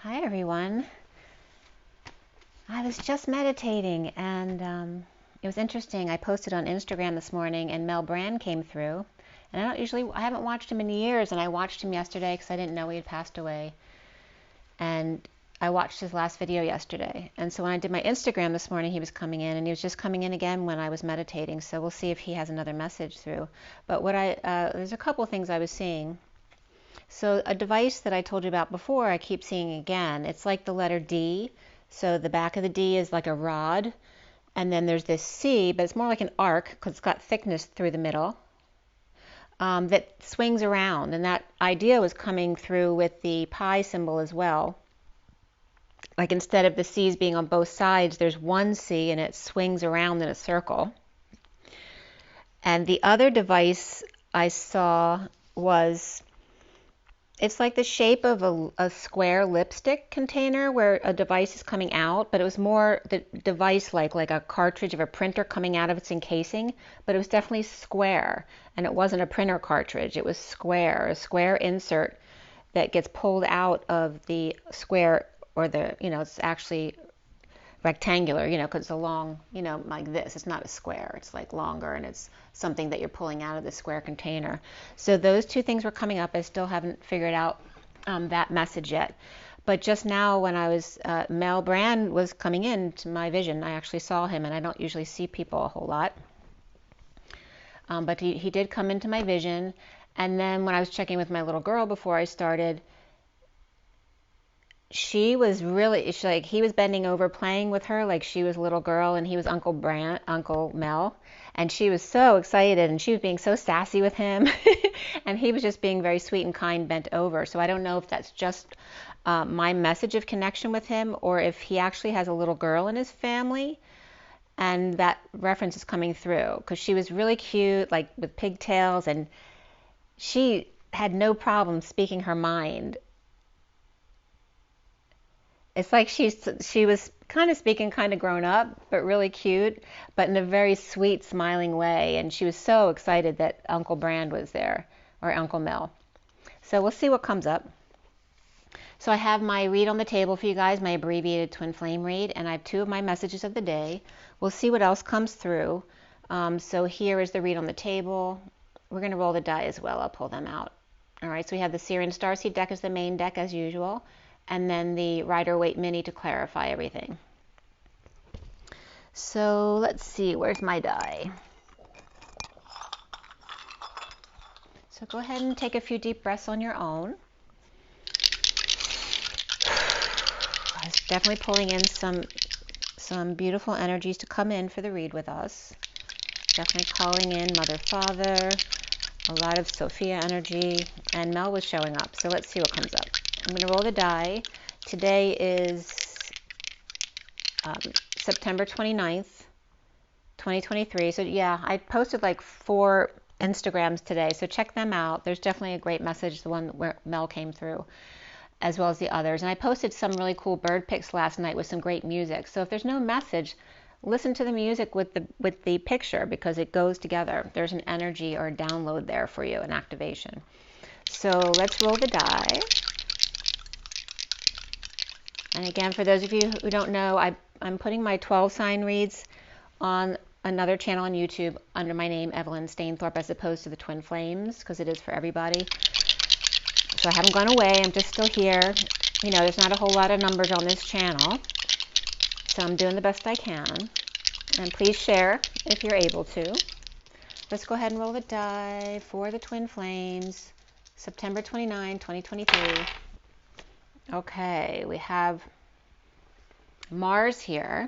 Hi everyone. I was just meditating and it was interesting. I posted on Instagram this morning and Mel Brand came through. And I haven't watched him in years, and I watched him yesterday because I didn't know he had passed away. And I watched his last video yesterday. And so when I did my Instagram this morning, he was coming in, and he was just coming in again when I was meditating. So we'll see if he has another message through. But there's a couple things I was seeing. So a device that I told you about before, I keep seeing again. It's like the letter D. So the back of the D is like a rod. And then there's this C, but it's more like an arc because it's got thickness through the middle that swings around. And that idea was coming through with the pi symbol as well. Like instead of the C's being on both sides, there's one C and it swings around in a circle. And the other device I saw was... it's like the shape of a square lipstick container where a device is coming out, but it was more the device like a cartridge of a printer coming out of its encasing, but it was definitely square, and it wasn't a printer cartridge. It was square, a square insert that gets pulled out of the square, or it's actually rectangular, because it's a long, like this. It's not a square. It's like longer, and it's something that you're pulling out of the square container. So those two things were coming up. I still haven't figured out that message yet. But just now when I was, Mel Brand was coming into my vision. I actually saw him, and I don't usually see people a whole lot. But he did come into my vision. And then when I was checking with my little girl before I started, she was really, he was bending over playing with her like she was a little girl, and he was Uncle Mel, and she was so excited, and she was being so sassy with him, and he was just being very sweet and kind bent over. So I don't know if that's just my message of connection with him, or if he actually has a little girl in his family, and that reference is coming through, because she was really cute, like with pigtails, and she had no problem speaking her mind. It's like she was kind of speaking kind of grown up, but really cute, but in a very sweet, smiling way. And she was so excited that Uncle Brand was there, or Uncle Mel. So we'll see what comes up. So I have my read on the table for you guys, my abbreviated twin flame read, and I have 2 of my messages of the day. We'll see what else comes through. So here is the read on the table. We're going to roll the die as well. I'll pull them out. All right, so we have the SIRIAN Starseed deck as the main deck as usual, and then the Rider-Waite Mini to clarify everything. So let's see, where's my die? So go ahead and take a few deep breaths on your own. I was definitely pulling in some beautiful energies to come in for the read with us. Definitely calling in Mother, Father, a lot of Sophia energy, and Mel was showing up. So let's see what comes up. I'm going to roll the die. Today is September 29th, 2023. So yeah, I posted like 4 Instagrams today, so check them out. There's definitely a great message, the one where Mel came through, as well as the others. And I posted some really cool bird pics last night with some great music. So if there's no message, listen to the music with the picture, because it goes together. There's an energy or a download there for you, an activation. So let's roll the die. And again, for those of you who don't know, I'm putting my 12 sign reads on another channel on YouTube under my name, Evelyn Stainthorpe, as opposed to the Twin Flames, because it is for everybody. So I haven't gone away. I'm just still here. There's not a whole lot of numbers on this channel, so I'm doing the best I can. And please share if you're able to. Let's go ahead and roll the die for the Twin Flames, September 29, 2023. Okay, we have Mars here.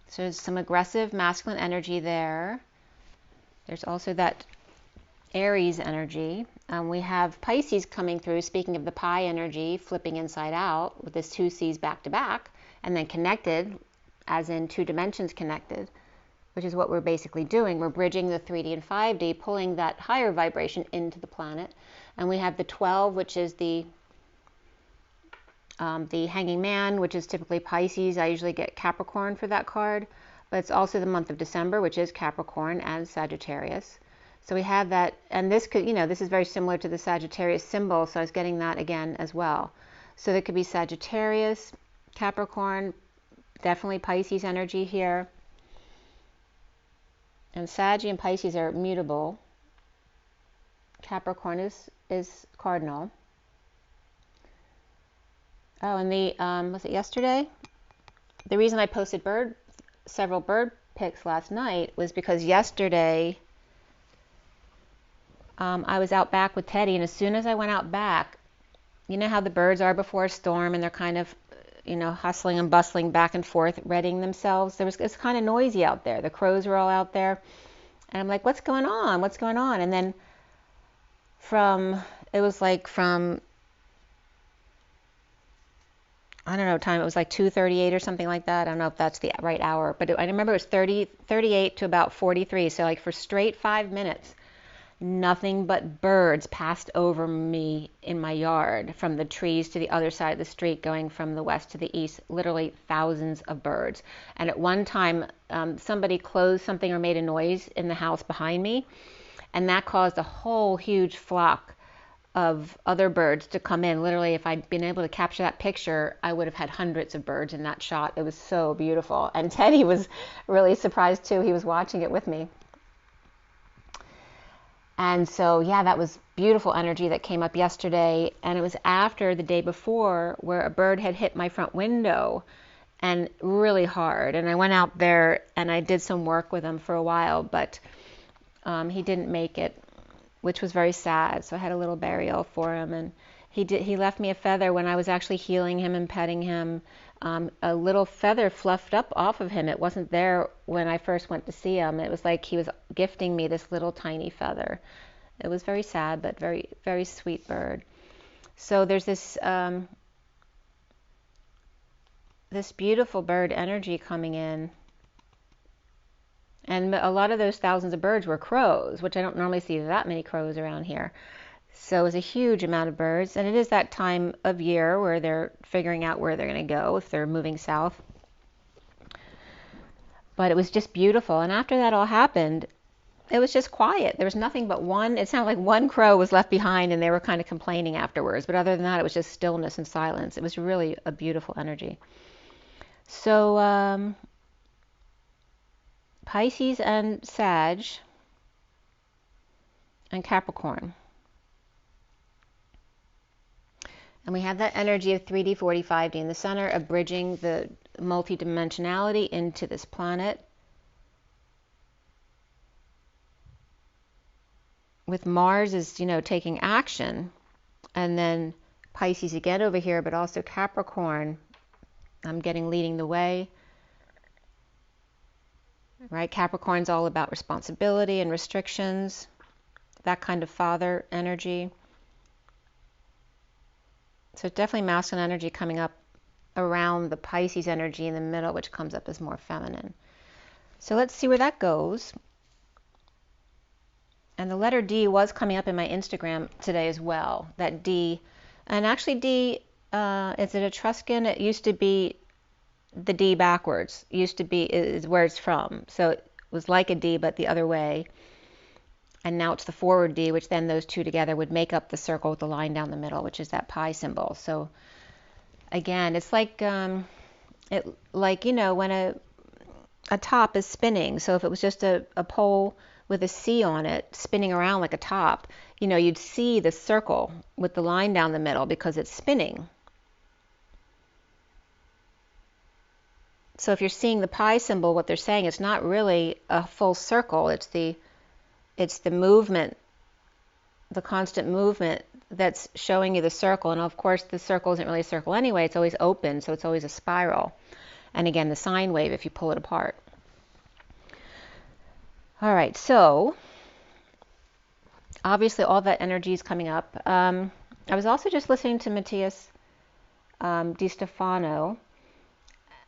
So there's some aggressive masculine energy there. There's also that Aries energy. We have Pisces coming through, speaking of the pi energy, flipping inside out with this 2 C's back to back, and then connected, as in 2 dimensions connected, which is what we're basically doing. We're bridging the 3D and 5D, pulling that higher vibration into the planet. And we have the 12, which is the Hanging Man, which is typically Pisces. I usually get Capricorn for that card, but it's also the month of December, which is Capricorn and Sagittarius. So we have that, and this could, this is very similar to the Sagittarius symbol, so I was getting that again as well. So there could be Sagittarius, Capricorn, definitely Pisces energy here. And Sag and Pisces are mutable. Capricorn is cardinal. Oh, and the was it yesterday? The reason I posted several bird pics last night was because yesterday I was out back with Teddy, and as soon as I went out back, you know how the birds are before a storm, and they're kind of, you know, hustling and bustling back and forth, readying themselves. It's kind of noisy out there. The crows were all out there, and I'm like, what's going on? What's going on? And then it was like from, I don't know time, it was like 2:38 or something like that. I don't know if that's the right hour, but I remember it was 38 to about 43. So like for straight 5 minutes, nothing but birds passed over me in my yard, from the trees to the other side of the street, going from the west to the east, literally thousands of birds. And at one time, somebody closed something or made a noise in the house behind me, and that caused a whole huge flock of other birds to come in. Literally, if I'd been able to capture that picture, I would have had hundreds of birds in that shot. It was so beautiful. And Teddy was really surprised too. He was watching it with me. And so, yeah, that was beautiful energy that came up yesterday. And it was after the day before where a bird had hit my front window, and really hard. And I went out there and I did some work with him for a while, but he didn't make it, which was very sad. So I had a little burial for him, and he left me a feather when I was actually healing him and petting him. A little feather fluffed up off of him. It wasn't there when I first went to see him. It was like he was gifting me this little tiny feather. It was very sad, but very, very sweet bird. So there's this this beautiful bird energy coming in. And a lot of those thousands of birds were crows, which I don't normally see that many crows around here. So it was a huge amount of birds, and it is that time of year where they're figuring out where they're going to go if they're moving south. But it was just beautiful, and after that all happened, it was just quiet. There was nothing but it sounded like one crow was left behind, and they were kind of complaining afterwards. But other than that, it was just stillness and silence. It was really a beautiful energy. So Pisces and Sag and Capricorn. And we have that energy of 3D, 4D, 5D in the center, of bridging the multidimensionality into this planet. With Mars is, you know, taking action. And then Pisces again over here, but also Capricorn, I'm getting leading the way. Right? Capricorn's all about responsibility and restrictions, that kind of father energy. So definitely masculine energy coming up around the Pisces energy in the middle, which comes up as more feminine. So let's see where that goes. And the letter D was coming up in my Instagram today as well. That D, and actually D, is it Etruscan? It used to be the D backwards. Used to be is where it's from. So it was like a D, but the other way. And now it's the forward D, which then those two together would make up the circle with the line down the middle, which is that pi symbol. So again, it's like you know, when a top is spinning. So if it was just a pole with a C on it spinning around like a top, you know, you'd see the circle with the line down the middle because it's spinning. So if you're seeing the pi symbol, what they're saying, it's not really a full circle. It's the movement, the constant movement that's showing you the circle. And of course, the circle isn't really a circle anyway. It's always open, so it's always a spiral. And again, the sine wave if you pull it apart. All right, so obviously all that energy is coming up. I was also just listening to Matthias Di Stefano,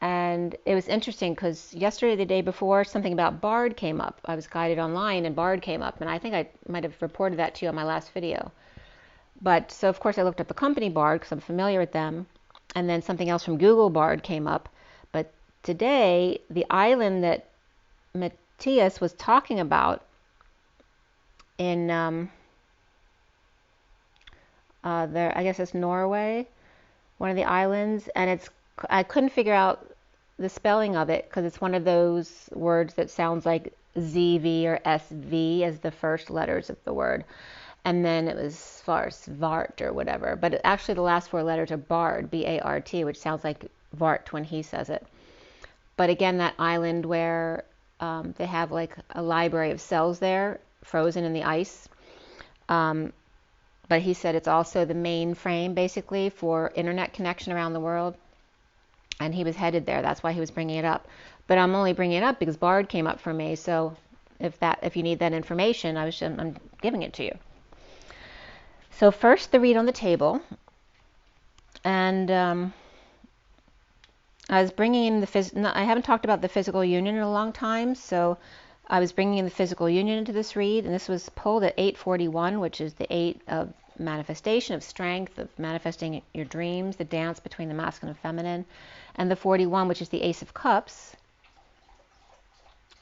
and it was interesting because yesterday, the day before, something about Bard came up. I was guided online and Bard came up, and I think I might have reported that to you on my last video. But so of course I looked up the company Bard because I'm familiar with them, and then something else from Google Bard came up. But today, the island that Matthias was talking about in there, I guess it's Norway, one of the islands, and I couldn't figure out the spelling of it because it's one of those words that sounds like ZV or SV as the first letters of the word. And then it was Svart or whatever. But actually the last four letters are Bard, B-A-R-T, which sounds like Vart when he says it. But again, that island where they have like a library of cells there, frozen in the ice. But he said it's also the mainframe, basically, for internet connection around the world. And he was headed there. That's why he was bringing it up. But I'm only bringing it up because Bard came up for me. So if you need that information, I'm giving it to you. So first, the read on the table. And I was bringing in I haven't talked about the physical union in a long time. So I was bringing in the physical union into this read. And this was pulled at 841, which is the 8 of manifestation, of strength, of manifesting your dreams, the dance between the masculine and feminine. And the 41, which is the Ace of Cups,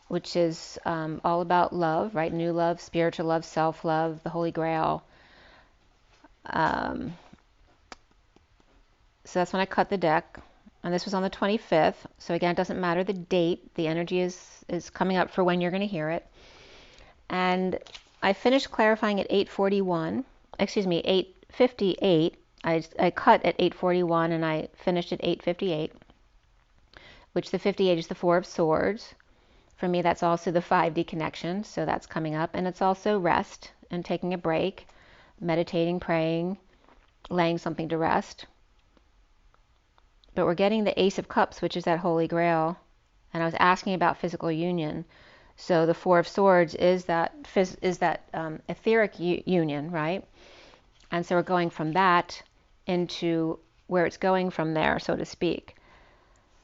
which is all about love, right? New love, spiritual love, self-love, the Holy Grail. So that's when I cut the deck. And this was on the 25th. So again, it doesn't matter the date. The energy is coming up for when you're going to hear it. And I finished clarifying at 858. I cut at 841 and I finished at 858, which the 58 is the Four of Swords. For me, that's also the 5D connection, so that's coming up. And it's also rest and taking a break, meditating, praying, laying something to rest. But we're getting the Ace of Cups, which is that Holy Grail. And I was asking about physical union. So the Four of Swords is that etheric union, right? And so we're going from that into where it's going from there, so to speak.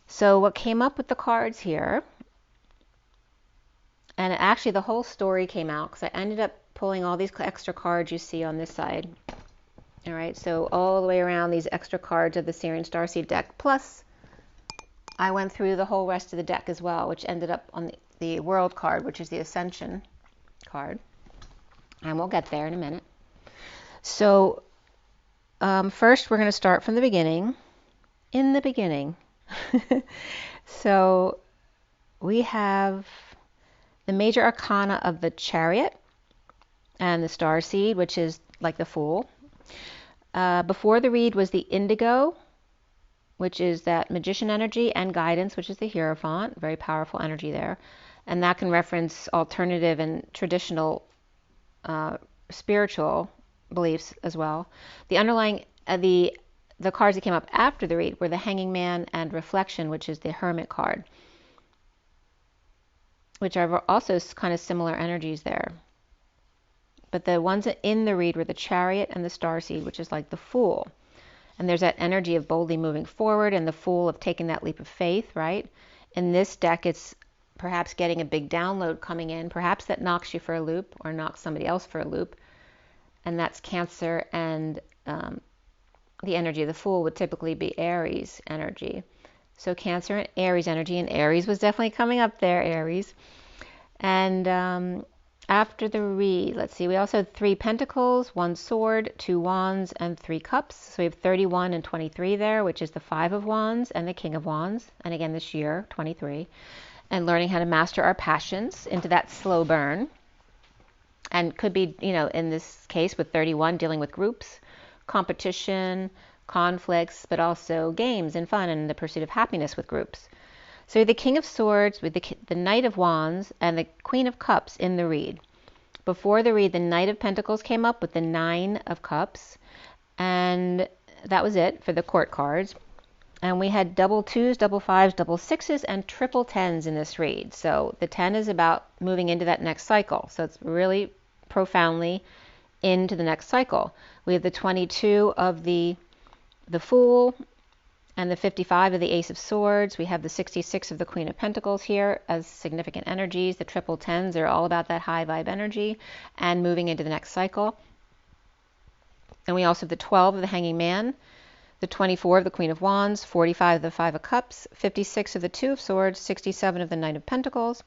So what came up with the cards here, and actually the whole story came out because I ended up pulling all these extra cards you see on this side. All right, so all the way around these extra cards of the SIRIAN Starseed deck, plus I went through the whole rest of the deck as well, which ended up on the World card, which is the Ascension card. And we'll get there in a minute. So first we're going to start from the beginning. In the beginning. So we have the major arcana of the Chariot and the Starseed, which is like the Fool. Before the read was the Indigo, which is that magician energy, and guidance, which is the Hierophant. Very powerful energy there. And that can reference alternative and traditional spiritual beliefs as well. The underlying, the cards that came up after the read were the Hanging Man and Reflection, which is the Hermit card, which are also kind of similar energies there. But the ones in the read were the Chariot and the Starseed, which is like the Fool. And there's that energy of boldly moving forward and the Fool of taking that leap of faith, right? In this deck, it's perhaps getting a big download coming in, perhaps that knocks you for a loop or knocks somebody else for a loop. And that's Cancer, and the energy of the Fool would typically be Aries energy. So Cancer and Aries energy, and Aries was definitely coming up there, Aries. And after the read, let's see, we also had 3 Pentacles, 1 Sword, 2 Wands, and 3 Cups. So we have 31 and 23 there, which is the 5 of Wands and the King of Wands. And again, this year, 23. And learning how to master our passions into that slow burn. And could be, in this case with 31, dealing with groups, competition, conflicts, but also games and fun and the pursuit of happiness with groups. So the King of Swords with the Knight of Wands and the Queen of Cups in the read. Before the read, the Knight of Pentacles came up with the 9 of Cups, and that was it for the court cards. And we had double 2s, double 5s, double 6s, and triple 10s in this read. So the 10 is about moving into that next cycle. So it's really profoundly into the next cycle. We have the 22 of the Fool and the 55 of the Ace of Swords. We have the 66 of the Queen of Pentacles here as significant energies. The triple 10s are all about that high vibe energy and moving into the next cycle. And we also have the 12 of the Hanging Man, the 24 of the Queen of Wands, 45 of the 5 of Cups, 56 of the 2 of Swords, 67 of the Knight of Pentacles,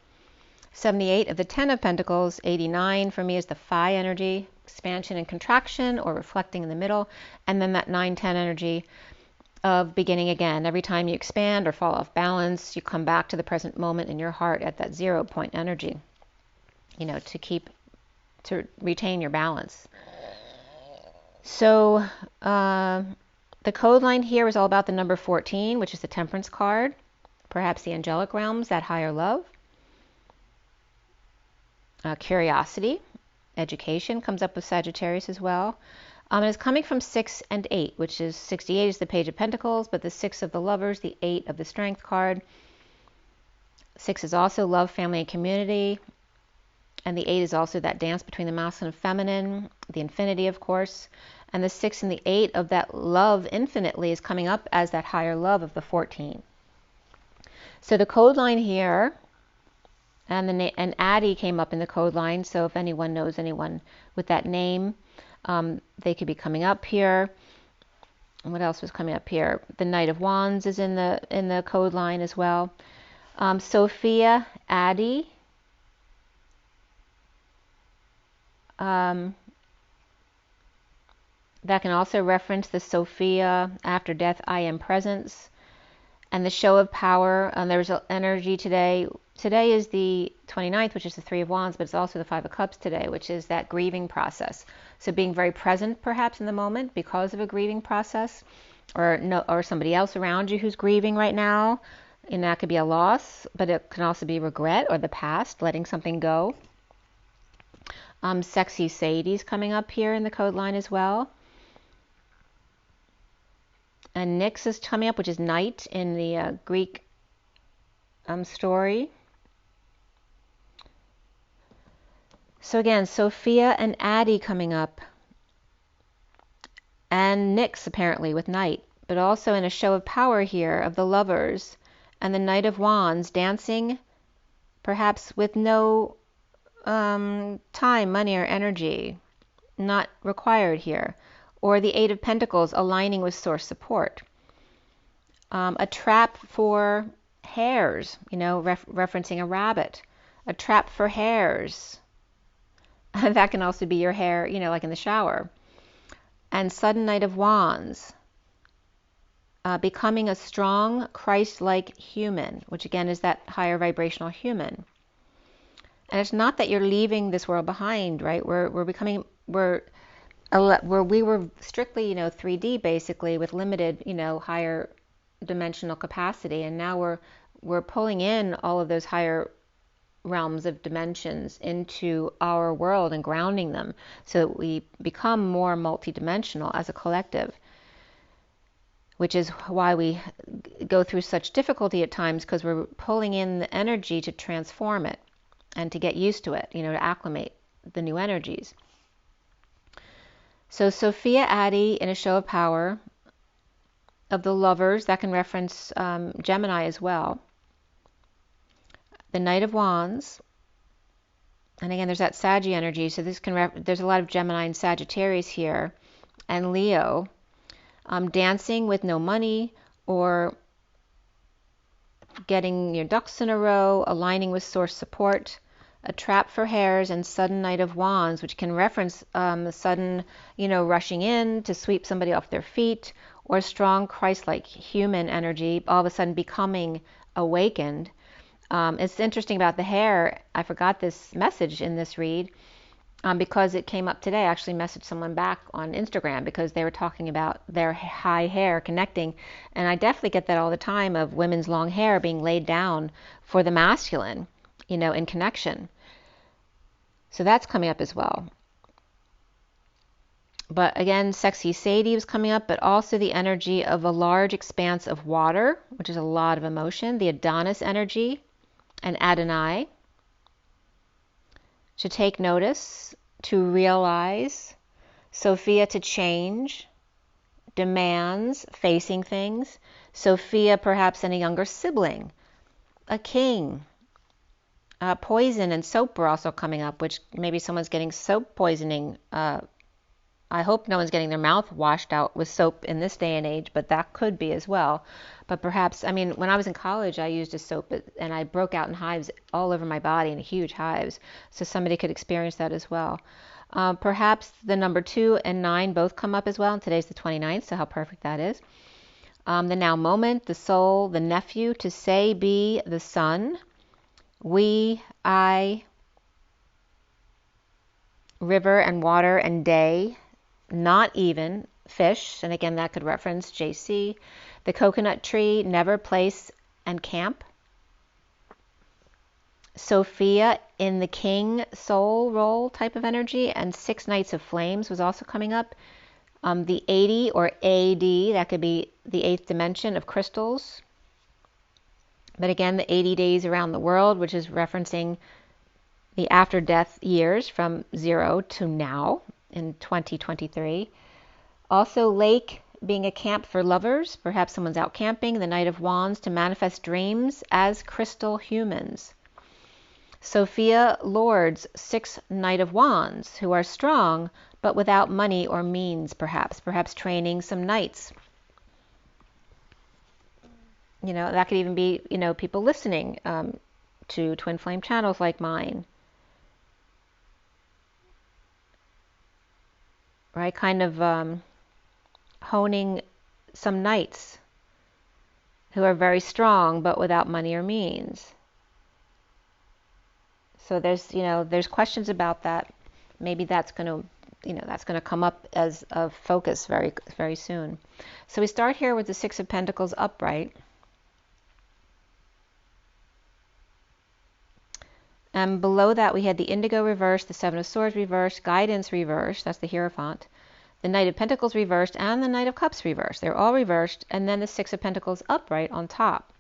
78 of the 10 of Pentacles, 89 for me is the Phi energy, expansion and contraction or reflecting in the middle, and then that 9-10 energy of beginning again. Every time you expand or fall off balance, you come back to the present moment in your heart at that 0 point energy, to retain your balance. So the code line here is all about the number 14, which is the Temperance card, perhaps the angelic realms, that higher love. Curiosity, education comes up with Sagittarius as well. And it's coming from 6 and 8, which is 68 is the Page of Pentacles, but the 6 of the Lovers, the 8 of the Strength card. 6 is also love, family, and community. And the 8 is also that dance between the masculine and feminine, the infinity, of course. And the 6 and the 8 of that love infinitely is coming up as that higher love of the 14. So the code line here, and Addie came up in the code line, so if anyone knows anyone with that name, they could be coming up here. What else was coming up here? The Knight of Wands is in the code line as well. Sophia, Addie. That can also reference the Sophia, after death, I am presence. And the Show of Power. There's energy today. Today is the 29th, which is the 3 of Wands, but it's also the 5 of Cups today, which is that grieving process. So being very present, perhaps, in the moment because of a grieving process, or somebody else around you who's grieving right now. And that could be a loss, but it can also be regret or the past, letting something go. Sexy Sadie's coming up here in the code line as well. And Nyx is coming up, which is night in the Greek story. So again, Sophia and Addie coming up. And Nyx apparently with night. But also in a Show of Power here of the Lovers. And the Knight of Wands dancing perhaps with no time, money, or energy. Not required here. Or the 8 of Pentacles aligning with source support. A trap for hares, referencing a rabbit. A trap for hares. That can also be your hair, like in the shower. And sudden Knight of Wands. Becoming a strong, Christ-like human, which again is that higher vibrational human. And it's not that you're leaving this world behind, right? Where we were strictly, 3D basically with limited, higher dimensional capacity, and now we're pulling in all of those higher realms of dimensions into our world and grounding them so that we become more multidimensional as a collective, which is why we go through such difficulty at times, because we're pulling in the energy to transform it and to get used to it, to acclimate the new energies. So Sophia, Addie in a Show of Power of the Lovers, that can reference Gemini as well. The Knight of Wands, and again there's that Saggy energy, so this there's a lot of Gemini and Sagittarius here, and Leo, dancing with no money, or getting your ducks in a row, aligning with source support. A trap for hares, and sudden Knight of Wands, which can reference sudden, rushing in to sweep somebody off their feet, or strong Christ-like human energy, all of a sudden becoming awakened. It's interesting about the hair. I forgot this message in this read because it came up today. I actually messaged someone back on Instagram because they were talking about their high hair connecting, and I definitely get that all the time of women's long hair being laid down for the masculine, in connection. So that's coming up as well. But again, Sexy Sadie was coming up, but also the energy of a large expanse of water, which is a lot of emotion, the Adonis energy, and Adonai. To take notice, to realize, Sophia to change, demands, facing things, Sophia perhaps in a younger sibling, a king. Poison and soap are also coming up, which maybe someone's getting soap poisoning. I hope no one's getting their mouth washed out with soap in this day and age, but that could be as well. But perhaps, when I was in college, I used a soap and I broke out in hives all over my body, in huge hives. So somebody could experience that as well. Perhaps the number 2 and 9 both come up as well. And today's the 29th, so how perfect that is. the now moment, the soul, the nephew, to say, be, the sun, we, I, river and water and day, not even, fish, and again that could reference JC, the coconut tree, never, place, and camp. Sophia in the king soul role type of energy, and 6 Knights of Flames was also coming up. The 80 or AD, that could be the 8th dimension of crystals. But again, the 80 days around the world, which is referencing the after-death years from 0 to now in 2023. Also, lake being a camp for lovers. Perhaps someone's out camping. The Knight of Wands to manifest dreams as crystal humans. Sophia Lords, 6 Knight of Wands, who are strong, but without money or means, perhaps training some knights. That could even be, people listening to twin flame channels like mine. Right? Kind of honing some knights who are very strong, but without money or means. So there's questions about that. Maybe that's going to come up as a focus very, very soon. So we start here with the 6 of Pentacles upright. And below that we had the Indigo reversed, the 7 of Swords reversed, Guidance reversed, that's the Hierophant, the Knight of Pentacles reversed, and the Knight of Cups reversed. They're all reversed, and then the 6 of Pentacles upright on top.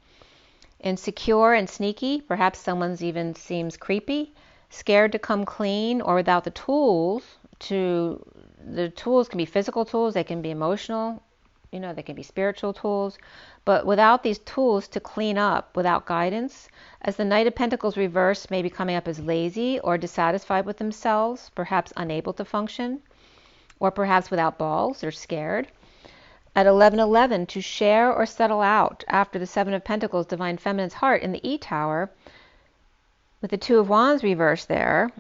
Insecure and sneaky, perhaps someone's even seems creepy, scared to come clean, or without the tools the tools can be physical tools, they can be emotional, they can be spiritual tools, but without these tools to clean up, without guidance, as the Knight of Pentacles reversed may be coming up as lazy or dissatisfied with themselves, perhaps unable to function, or perhaps without balls, they're scared. At 11:11, to share or settle out after the 7 of Pentacles, Divine Feminine's heart in the E Tower, with the 2 of Wands reversed there,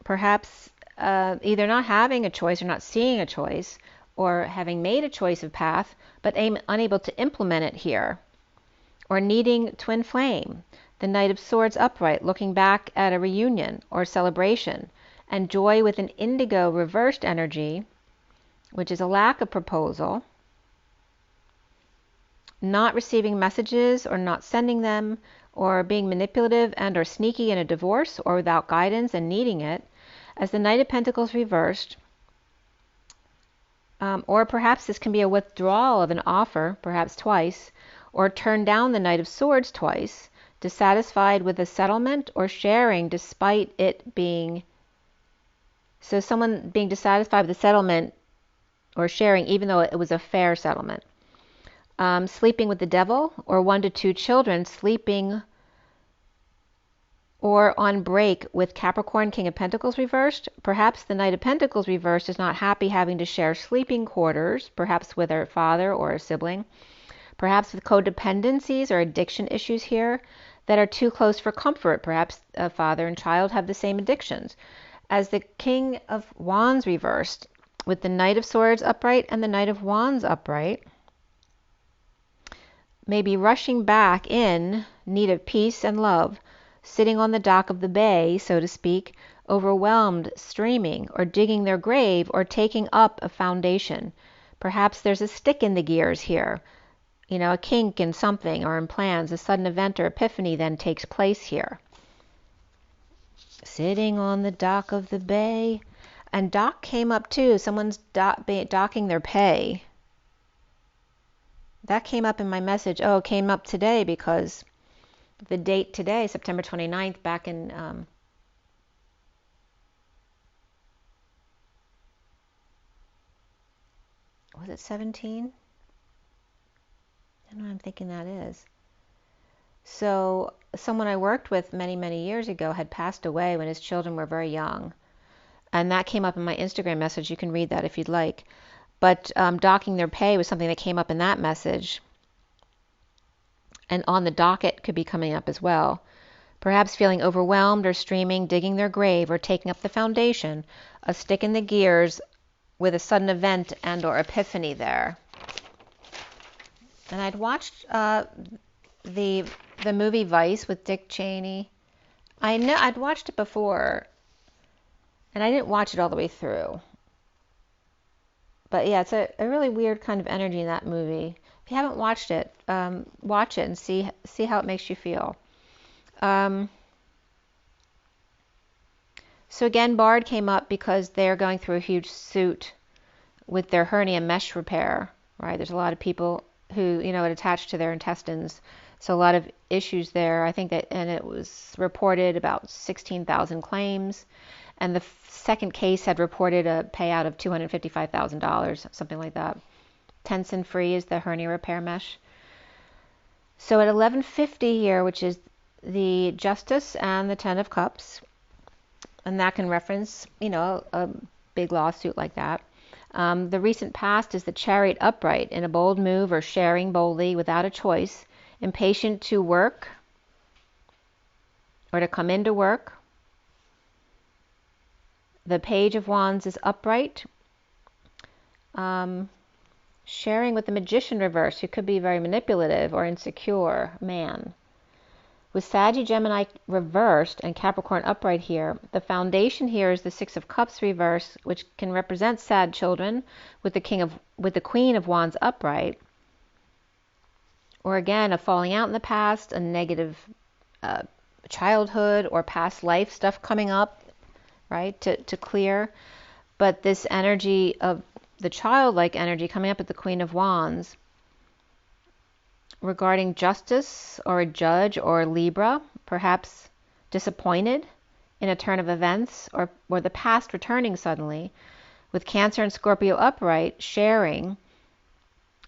perhaps either not having a choice or not seeing a choice, or having made a choice of path, but unable to implement it here, or needing twin flame. The Knight of Swords upright, looking back at a reunion or celebration, and joy with an indigo reversed energy, which is a lack of proposal, not receiving messages or not sending them, or being manipulative and or sneaky in a divorce or without guidance and needing it, as the Knight of Pentacles reversed. Or perhaps this can be a withdrawal of an offer, perhaps twice, or turn down the Knight of Swords twice, dissatisfied with a settlement or sharing despite it being... So someone being dissatisfied with the settlement or sharing even though it was a fair settlement. Sleeping with the devil, or 1 to 2 children sleeping or on break with Capricorn, King of Pentacles reversed. Perhaps the Knight of Pentacles reversed is not happy having to share sleeping quarters, perhaps with a father or a sibling. Perhaps with codependencies or addiction issues here that are too close for comfort. Perhaps a father and child have the same addictions. As the King of Wands reversed, with the Knight of Swords upright and the Knight of Wands upright, maybe rushing back in need of peace and love, sitting on the dock of the bay, so to speak, overwhelmed, streaming, or digging their grave, or taking up a foundation. Perhaps there's a stick in the gears here, a kink in something or in plans. A sudden event or epiphany then takes place here. Sitting on the dock of the bay. And dock came up too. Someone's docking their pay. That came up in my message. Oh, it came up today because the date today, September 29th, back in was it 17? I don't know what I'm thinking that is. So someone I worked with many, many years ago had passed away when his children were very young. And that came up in my Instagram message. You can read that if you'd like. But docking their pay was something that came up in that message. And on the docket could be coming up as well. Perhaps feeling overwhelmed or streaming, digging their grave, or taking up the foundation, a stick in the gears with a sudden event and or epiphany there. And I'd watched the movie Vice with Dick Cheney. I know I'd watched it before, and I didn't watch it all the way through. But yeah, it's a really weird kind of energy in that movie. If you haven't watched it, watch it and see how it makes you feel. So again, Bard came up because they're going through a huge suit with their hernia mesh repair, right? There's a lot of people who, it attached to their intestines. So a lot of issues there. I think that, and it was reported about 16,000 claims. And the second case had reported a payout of $255,000, something like that. Tension free is the hernia repair mesh. So at 1150 here, which is the Justice and the Ten of Cups, and that can reference, a big lawsuit like that. The recent past is the Chariot upright in a bold move or sharing boldly without a choice, impatient to work or to come into work. The Page of Wands is upright, sharing with the Magician reverse, who could be very manipulative or insecure man. With Saggy Gemini reversed and Capricorn upright here, the foundation here is the Six of Cups reverse, which can represent sad children, with the Queen of Wands upright, or again a falling out in the past, a negative childhood or past life stuff coming up, right, to clear. But this energy of the childlike energy coming up at the Queen of Wands regarding justice or a judge or Libra, perhaps disappointed in a turn of events, or the past returning suddenly, with Cancer and Scorpio upright, sharing.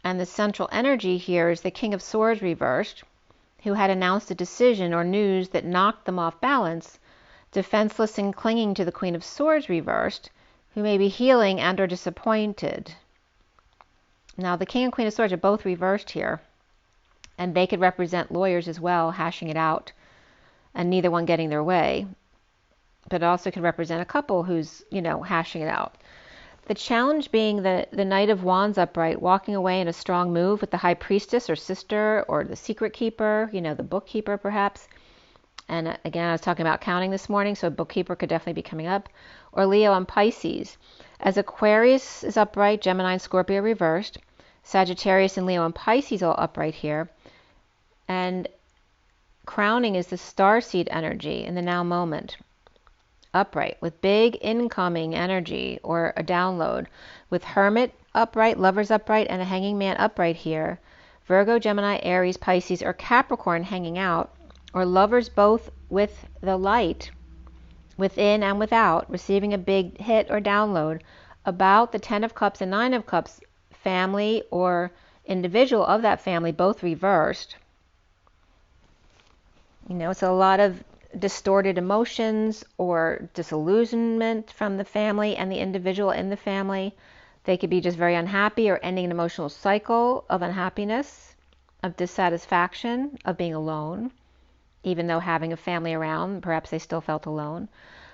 And the central energy here is the King of Swords reversed, who had announced a decision or news that knocked them off balance, defenseless and clinging to the Queen of Swords reversed, who may be healing and or disappointed. Now the King and Queen of Swords are both reversed here, and they could represent lawyers as well, hashing it out, and neither one getting their way. But it also could represent a couple who's, hashing it out. The challenge being the Knight of Wands upright, walking away in a strong move with the High Priestess or sister, or the Secret Keeper, the bookkeeper perhaps. And again, I was talking about counting this morning, so a bookkeeper could definitely be coming up. Or Leo and Pisces. As Aquarius is upright, Gemini and Scorpio reversed, Sagittarius and Leo and Pisces all upright here. And crowning is the Starseed energy in the now moment, upright, with big incoming energy or a download, with Hermit upright, Lovers upright, and a Hanging Man upright here. Virgo, Gemini, Aries, Pisces, or Capricorn hanging out, or Lovers both with the light, within and without, receiving a big hit or download about the Ten of Cups and Nine of Cups, family or individual of that family, both reversed. It's a lot of distorted emotions or disillusionment from the family and the individual in the family. They could be just very unhappy or ending an emotional cycle of unhappiness, of dissatisfaction, of being alone. Even though having a family around, perhaps they still felt alone.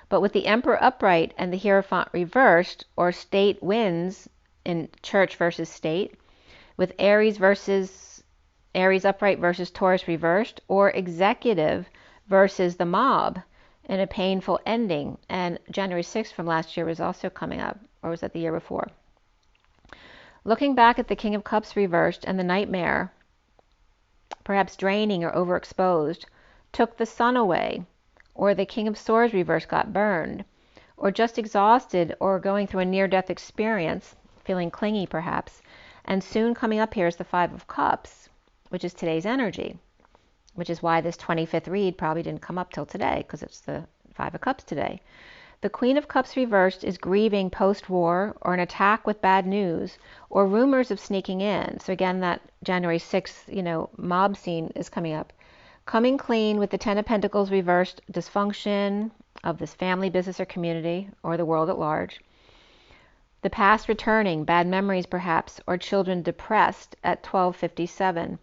But with the Emperor upright and the Hierophant reversed, or state wins in church versus state, with Aries upright versus Taurus reversed, or executive versus the mob in a painful ending. And January 6th from last year was also coming up, or was that the year before? Looking back at the King of Cups reversed and the Nightmare, perhaps draining or overexposed, took the sun away, or the King of Swords reversed got burned, or just exhausted or going through a near-death experience, feeling clingy perhaps. And soon coming up here is the Five of Cups, which is today's energy, which is why this 25th read probably didn't come up till today, because it's the Five of Cups today. The Queen of Cups reversed is grieving post-war, or an attack with bad news, or rumors of sneaking in. So again, that January 6th, mob scene is coming up. Coming clean with the Ten of Pentacles reversed, dysfunction of this family, business, or community, or the world at large. The past returning, bad memories perhaps, or children depressed at 1257.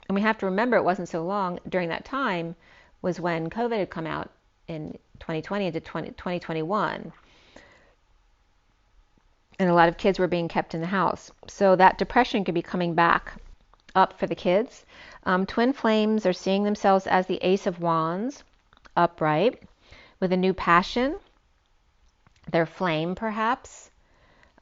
And we have to remember it wasn't so long during that time was when COVID had come out in 2020 into 2021. And a lot of kids were being kept in the house. So that depression could be coming back up for the kids. Twin flames are seeing themselves as the Ace of Wands, upright, with a new passion, their flame perhaps.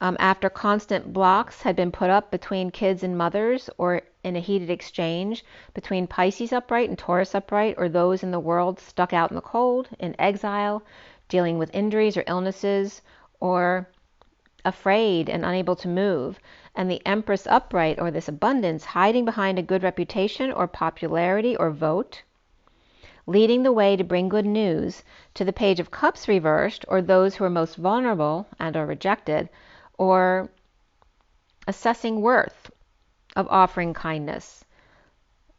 After constant blocks had been put up between kids and mothers, or in a heated exchange between Pisces upright and Taurus upright, or those in the world stuck out in the cold, in exile, dealing with injuries or illnesses, or afraid and unable to move, and the Empress upright, or this abundance, hiding behind a good reputation or popularity or vote, leading the way to bring good news, to the Page of Cups reversed, or those who are most vulnerable and are rejected, or assessing worth of offering kindness.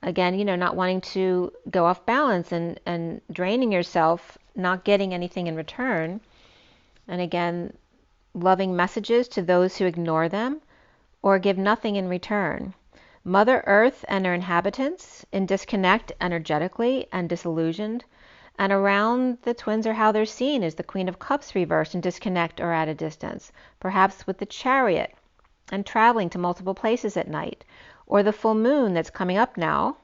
Again, not wanting to go off balance and draining yourself, not getting anything in return. And again, loving messages to those who ignore them or give nothing in return. Mother Earth and her inhabitants in disconnect energetically and disillusioned. And around the twins, or how they're seen, is the Queen of Cups reversed in disconnect or at a distance, perhaps with the Chariot and traveling to multiple places at night, or the full moon that's coming up now.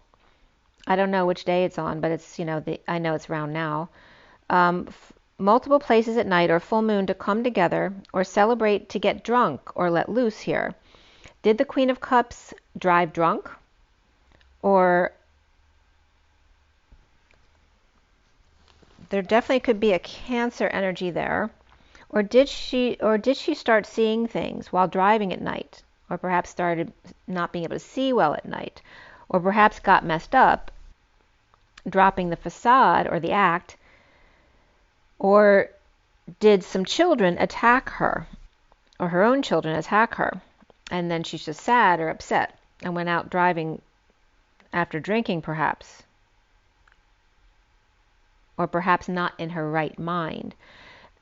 I don't know which day it's on, but it's, I know it's around now. Multiple places at night or full moon to come together or celebrate, to get drunk or let loose here. Did the Queen of Cups drive drunk? Or there definitely could be a Cancer energy there. Or did she start seeing things while driving at night? Or perhaps started not being able to see well at night? Or perhaps got messed up, dropping the facade or the act? Or did some children attack her, or her own children attack her, and then she's just sad or upset and went out driving after drinking perhaps, or perhaps not in her right mind.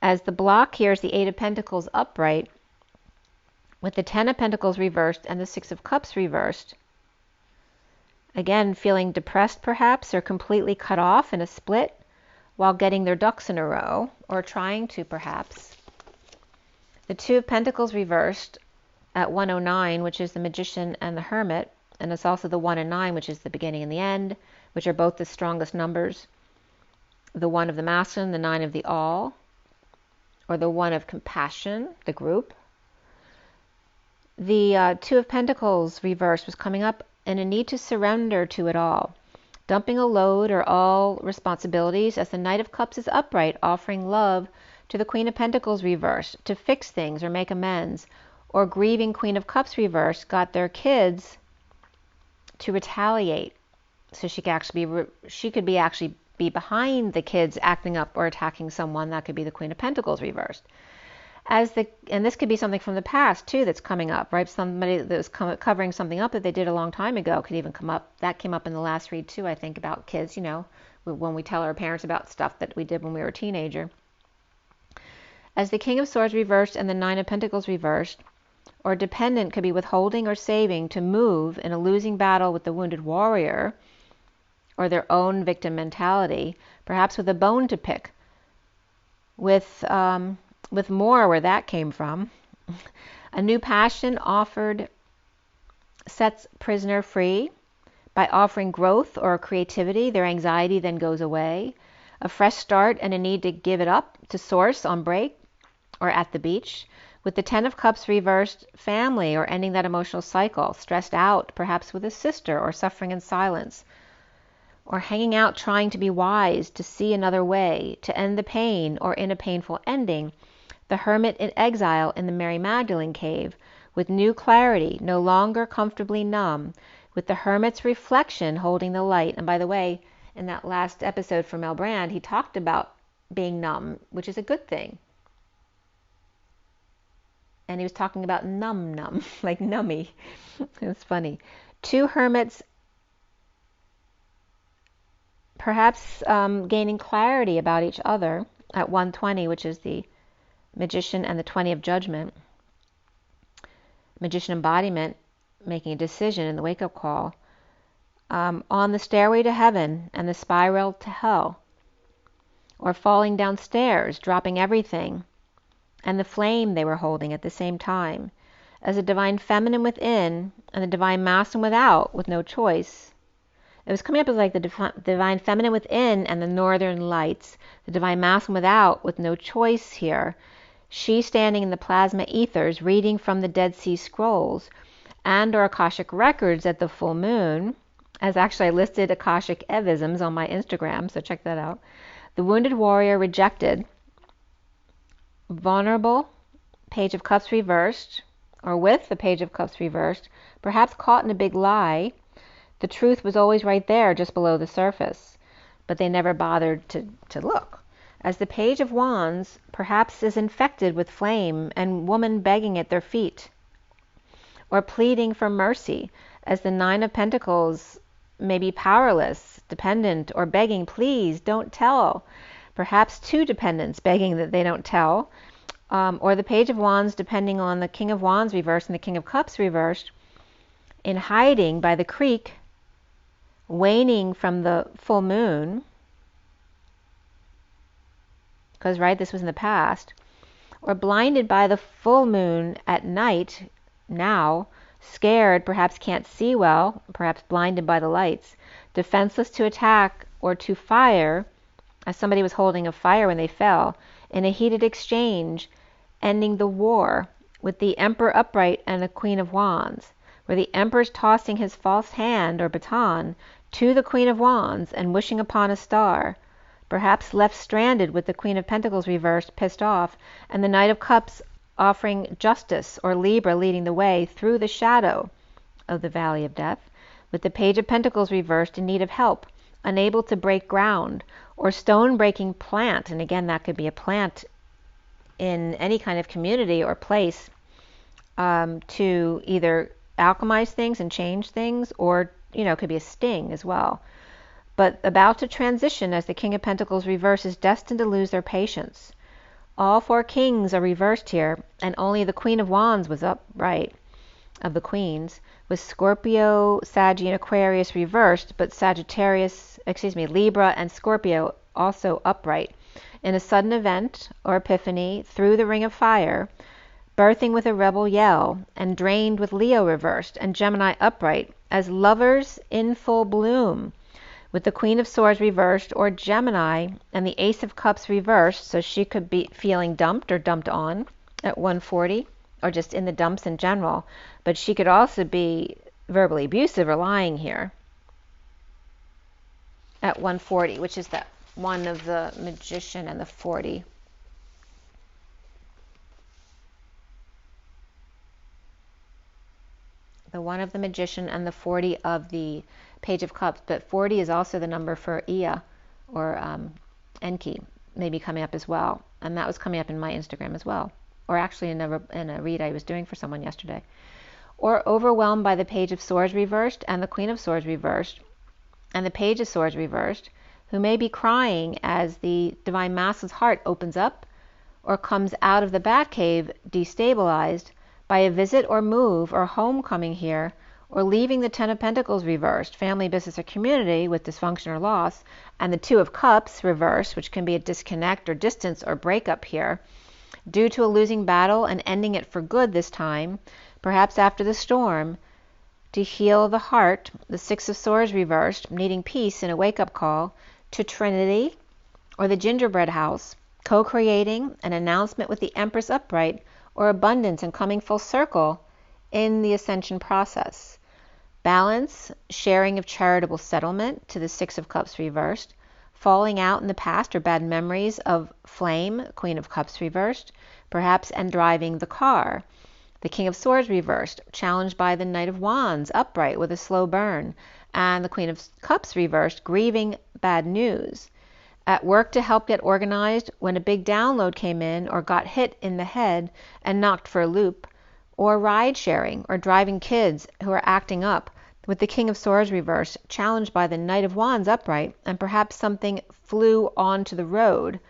As the block here is the Eight of Pentacles upright, with the Ten of Pentacles reversed and the Six of Cups reversed. Again, feeling depressed perhaps, or completely cut off in a split, while getting their ducks in a row, or trying to perhaps. The Two of Pentacles reversed at 109, which is the Magician and the Hermit, and it's also the 1 and 9, which is the beginning and the end, which are both the strongest numbers. The 1 of the Masculine, the 9 of the All, or the 1 of Compassion, the group. The Two of Pentacles reversed was coming up in a need to surrender to it all, dumping a load or all responsibilities, as the Knight of Cups is upright, offering love to the Queen of Pentacles reversed, to fix things or make amends, or grieving Queen of Cups reversed got their kids to retaliate. So she could actually be behind the kids acting up or attacking someone. That could be the Queen of Pentacles reversed. And this could be something from the past too that's coming up, right? Somebody that was covering something up that they did a long time ago could even come up. That came up in the last read too, I think, about kids, when we tell our parents about stuff that we did when we were a teenager. As the King of Swords reversed and the Nine of Pentacles reversed, or dependent could be withholding or saving to move in a losing battle with the wounded warrior, or their own victim mentality, perhaps with a bone to pick, with more where that came from. A new passion offered sets prisoner free. By offering growth or creativity, their anxiety then goes away. A fresh start and a need to give it up to source on break or at the beach. With the Ten of Cups reversed, family, or ending that emotional cycle, stressed out, perhaps with a sister, or suffering in silence, or hanging out trying to be wise, to see another way, to end the pain, or in a painful ending. The Hermit in exile in the Mary Magdalene cave, with new clarity, no longer comfortably numb, with the Hermit's reflection holding the light. And by the way, in that last episode from Mel Brand, he talked about being numb, which is a good thing. And he was talking about numb, like nummy. It's funny. Two hermits perhaps gaining clarity about each other at 120, which is the Magician and the 20 of Judgment. Magician embodiment making a decision in the wake-up call. On the stairway to heaven and the spiral to hell. Or falling downstairs, dropping everything and the flame they were holding at the same time, as the divine feminine within and the divine masculine without, with no choice. It was coming up as like the divine feminine within and the northern lights, the divine masculine without, with no choice here. She standing in the plasma ethers, reading from the Dead Sea Scrolls and or Akashic records at the full moon, as actually I listed Akashic evisms on my Instagram, so check that out. The wounded warrior rejected, vulnerable, Page of Cups reversed, or with the Page of Cups reversed, perhaps caught in a big lie. The truth was always right there, just below the surface, but they never bothered to look. As the Page of Wands perhaps is infected with flame and woman begging at their feet, or pleading for mercy, as the Nine of Pentacles may be powerless, dependent, or begging, please don't tell. Perhaps two dependents begging that they don't tell, or the Page of Wands depending on the King of Wands reversed and the King of Cups reversed, in hiding by the creek, waning from the full moon, because right, this was in the past, or blinded by the full moon at night now, scared, perhaps can't see well, perhaps blinded by the lights, defenseless to attack or to fire, as somebody was holding a fire when they fell, in a heated exchange, ending the war with the Emperor upright and the Queen of Wands, where the Emperor's tossing his false hand or baton to the Queen of Wands and wishing upon a star, perhaps left stranded with the Queen of Pentacles reversed, pissed off, and the Knight of Cups offering justice, or Libra leading the way through the shadow of the valley of death, with the Page of Pentacles reversed in need of help, unable to break ground, or stone-breaking plant, and again that could be a plant in any kind of community or place, to either alchemize things and change things, or, it could be a sting as well. But about to transition as the King of Pentacles reversed is destined to lose their patience. All four kings are reversed here, and only the Queen of Wands was upright of the queens, with Scorpio, Sag, and Aquarius reversed, but Libra and Scorpio also upright. In a sudden event or epiphany through the ring of fire, birthing with a rebel yell, and drained with Leo reversed and Gemini upright, as lovers in full bloom, with the Queen of Swords reversed, or Gemini, and the Ace of Cups reversed, so she could be feeling dumped or dumped on at 140, or just in the dumps in general, but she could also be verbally abusive or lying here at 140, which is that one of the Magician and the 40. The one of the Magician and the 40 of the Page of Cups, but 40 is also the number for Ea, or Enki, maybe coming up as well, and that was coming up in my Instagram as well, or actually in a read I was doing for someone yesterday. Or overwhelmed by the Page of Swords reversed and the Queen of Swords reversed and the Page of Swords reversed, who may be crying as the Divine Masculine's heart opens up or comes out of the Batcave destabilized by a visit or move or homecoming here, or leaving the Ten of Pentacles reversed, family, business, or community with dysfunction or loss, and the Two of Cups reversed, which can be a disconnect or distance or breakup here, due to a losing battle and ending it for good this time, perhaps after the storm, to heal the heart, the Six of Swords reversed, needing peace in a wake-up call, to Trinity, or the Gingerbread House, co-creating an announcement with the Empress upright, or abundance and coming full circle in the ascension process. Balance, sharing of charitable settlement to the Six of Cups reversed, falling out in the past or bad memories of flame, Queen of Cups reversed, perhaps, and driving the car. The King of Swords reversed, challenged by the Knight of Wands upright with a slow burn, and the Queen of Cups reversed, grieving bad news. At work to help get organized when a big download came in or got hit in the head and knocked for a loop, or ride sharing or driving kids who are acting up, with the King of Swords reversed, challenged by the Knight of Wands upright, and perhaps something flew onto the road,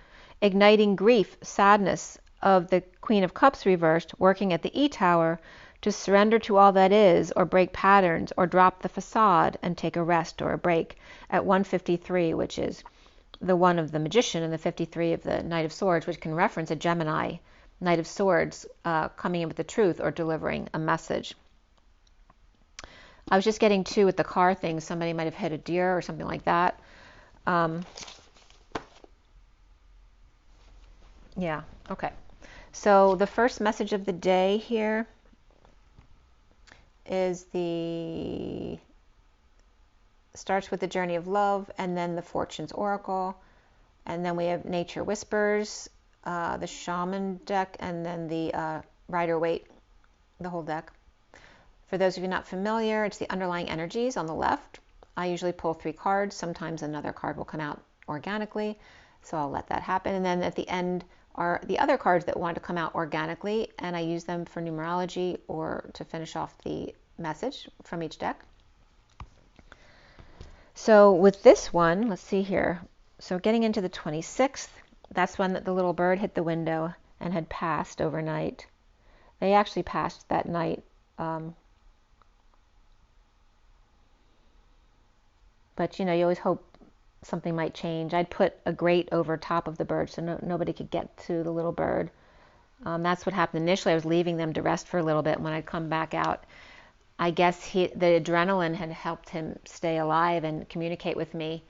igniting grief, sadness of the Queen of Cups reversed, working at the E-Tower to surrender to all that is, or break patterns, or drop the facade and take a rest or a break at 153, which is the one of the Magician and the 53 of the Knight of Swords, which can reference a Gemini Knight of Swords, coming in with the truth or delivering a message. I was just getting two with the car thing. Somebody might have hit a deer or something like that. Yeah, okay. So the first message of the day here is starts with the Journey of Love, and then the Fortune's Oracle, and then we have Nature Whispers, the Shaman deck, and then the Rider-Waite, the whole deck. For those of you not familiar, it's the underlying energies on the left. I usually pull 3 cards. Sometimes another card will come out organically, so I'll let that happen. And then at the end are the other cards that want to come out organically, and I use them for numerology or to finish off the message from each deck. So with this one, let's see here. So getting into the 26th, that's when the little bird hit the window and had passed overnight. They actually passed that night. But, you know, you always hope something might change. I'd put a grate over top of the bird so nobody could get to the little bird. That's what happened initially. I was leaving them to rest for a little bit. When I'd come back out, I guess the adrenaline had helped him stay alive and communicate with me.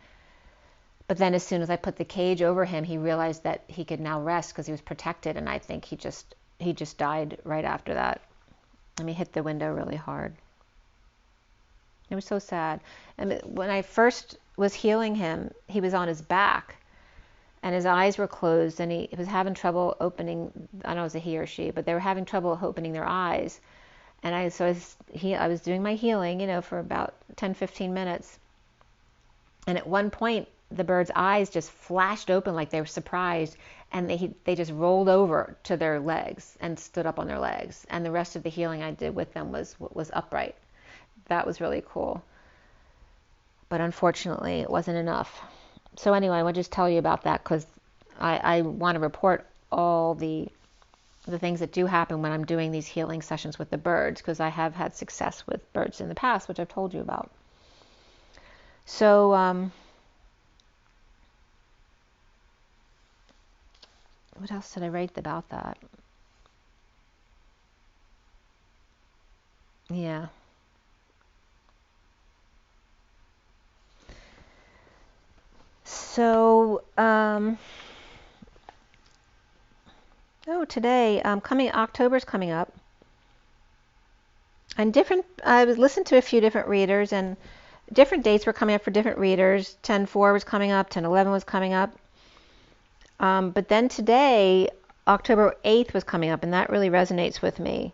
But then as soon as I put the cage over him, he realized that he could now rest because he was protected, and I think he just died right after that. I mean, hit the window really hard. It was so sad. And when I first was healing him, he was on his back, and his eyes were closed, and he was having trouble opening. I don't know if it was a he or she, but they were having trouble opening their eyes. And I was doing my healing, you know, for about 10-15 minutes. And at one point, the bird's eyes just flashed open like they were surprised, and they just rolled over to their legs and stood up on their legs. And the rest of the healing I did with them was upright. That was really cool. But unfortunately, it wasn't enough. So anyway, I want to just tell you about that because I want to report all the things that do happen when I'm doing these healing sessions with the birds, because I have had success with birds in the past, which I've told you about. So what else did I write about that? Yeah. So today, October's coming up, and I was listening to a few different readers, and different dates were coming up for different readers. 10/4 was coming up, 10/11 was coming up, but then today, October 8th was coming up, and that really resonates with me.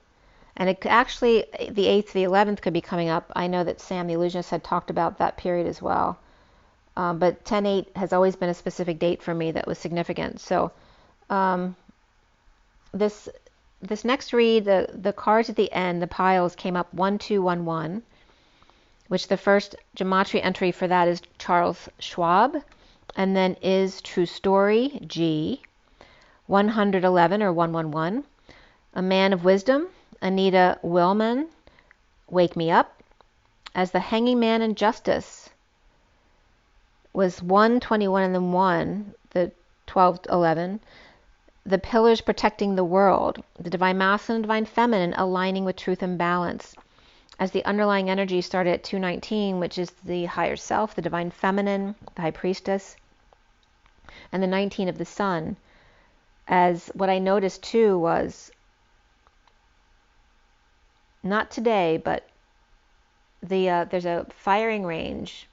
And it actually, the 8th, the 11th could be coming up. I know that Sam the Illusionist had talked about that period as well. But 10/8 has always been a specific date for me that was significant. So this next read, the cards at the end, the piles came up 1211, which the first gematria entry for that is Charles Schwab, and then is True Story, G, 111 or 111, A Man of Wisdom, Anita Willman, Wake Me Up, as the Hanging Man in Justice was 121 and then 1, the 1211, the Pillars Protecting the World, the Divine Masculine and Divine Feminine aligning with truth and balance, as the underlying energy started at 219, which is the higher self, the Divine Feminine, the High Priestess, and the 19 of the Sun. As what I noticed too was, not today, but there's a firing range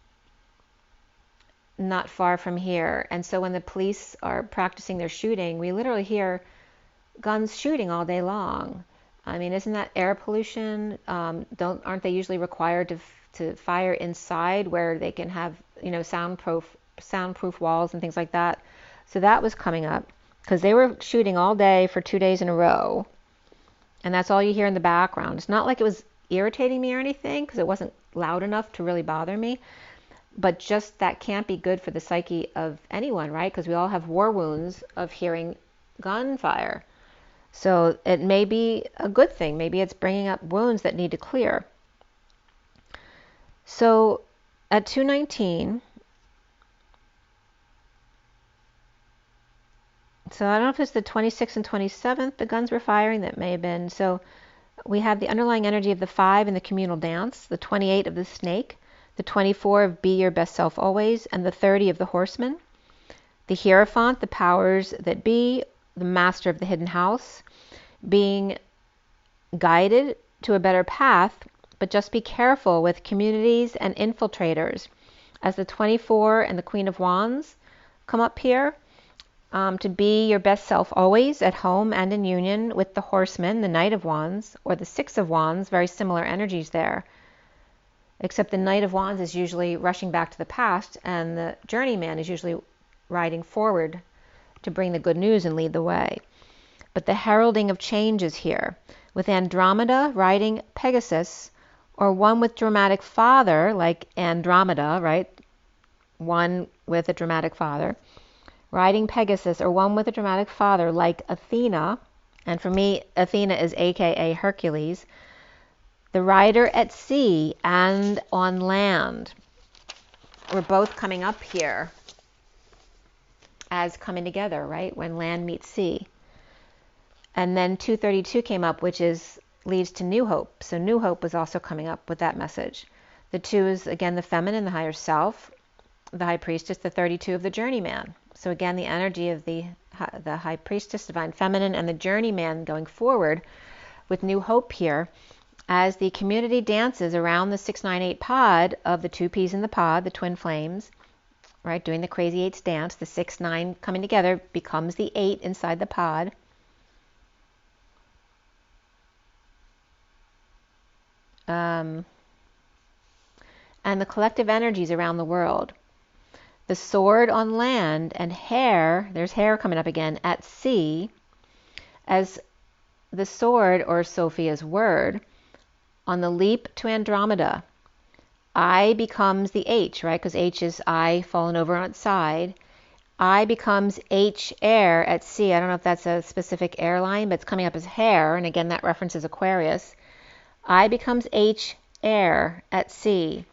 not far from here, and so when the police are practicing their shooting, we literally hear guns shooting all day long. I mean, isn't that air pollution? Aren't they usually required to fire inside where they can have, you know, soundproof walls and things like that? So that was coming up because they were shooting all day for 2 days in a row, and that's all you hear in the background. It's not like it was irritating me or anything because it wasn't loud enough to really bother me. But just that can't be good for the psyche of anyone, right? Because we all have war wounds of hearing gunfire. So it may be a good thing. Maybe it's bringing up wounds that need to clear. So at 219, So I don't know if it's the 26th and 27th the guns were firing. That may have been. So we have the underlying energy of the 5 in the communal dance, the 28 of the snake, the 24 of be your best self always, and the 30 of the horseman. The Hierophant, the powers that be, the master of the hidden house, being guided to a better path, but just be careful with communities and infiltrators. As the 24 and the Queen of Wands come up here, to be your best self always at home and in union with the Horseman, the Knight of Wands, or the Six of Wands, very similar energies there. Except the Knight of Wands is usually rushing back to the past, and the Journeyman is usually riding forward to bring the good news and lead the way. But the heralding of change is here, with Andromeda riding Pegasus, or one with dramatic father, like Andromeda, right? One with a dramatic father, riding Pegasus, or one with a dramatic father, like Athena. And for me, Athena is AKA Hercules, the rider at sea and on land. We're both coming up here as coming together, right? When land meets sea. And then 232 came up, which leads to New Hope. So New Hope was also coming up with that message. The 2 is, again, the feminine, the higher self, the High Priestess, the 32 of the Journeyman. So again, the energy of the High Priestess, Divine Feminine, and the Journeyman going forward with New Hope here as the community dances around the 698 pod of the 2 peas in the pod, the twin flames, right, doing the Crazy Eights dance. The 6-9 coming together becomes the 8 inside the pod. And the collective energies around the world. The sword on land and hair, there's hair coming up again, at sea, as the sword, or Sophia's word, on the leap to Andromeda. I becomes the H, right? Because H is I fallen over on its side. I becomes H air at sea. I don't know if that's a specific airline, but it's coming up as hair. And again, that references Aquarius. I becomes H air at sea.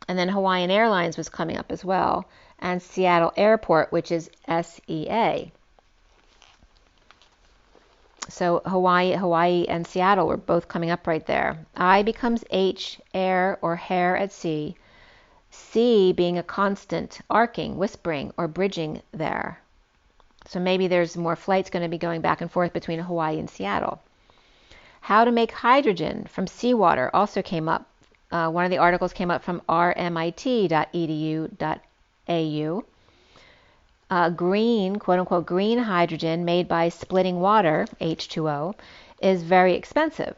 And then Hawaiian Airlines was coming up as well. And Seattle Airport, which is SEA. So Hawaii and Seattle were both coming up right there. I becomes H, air, or hair at sea. C being a constant, arcing, whispering, or bridging there. So maybe there's more flights going to be going back and forth between Hawaii and Seattle. How to make hydrogen from seawater also came up. One of the articles came up from rmit.edu.au. Green, quote-unquote, green hydrogen made by splitting water, H2O, is very expensive.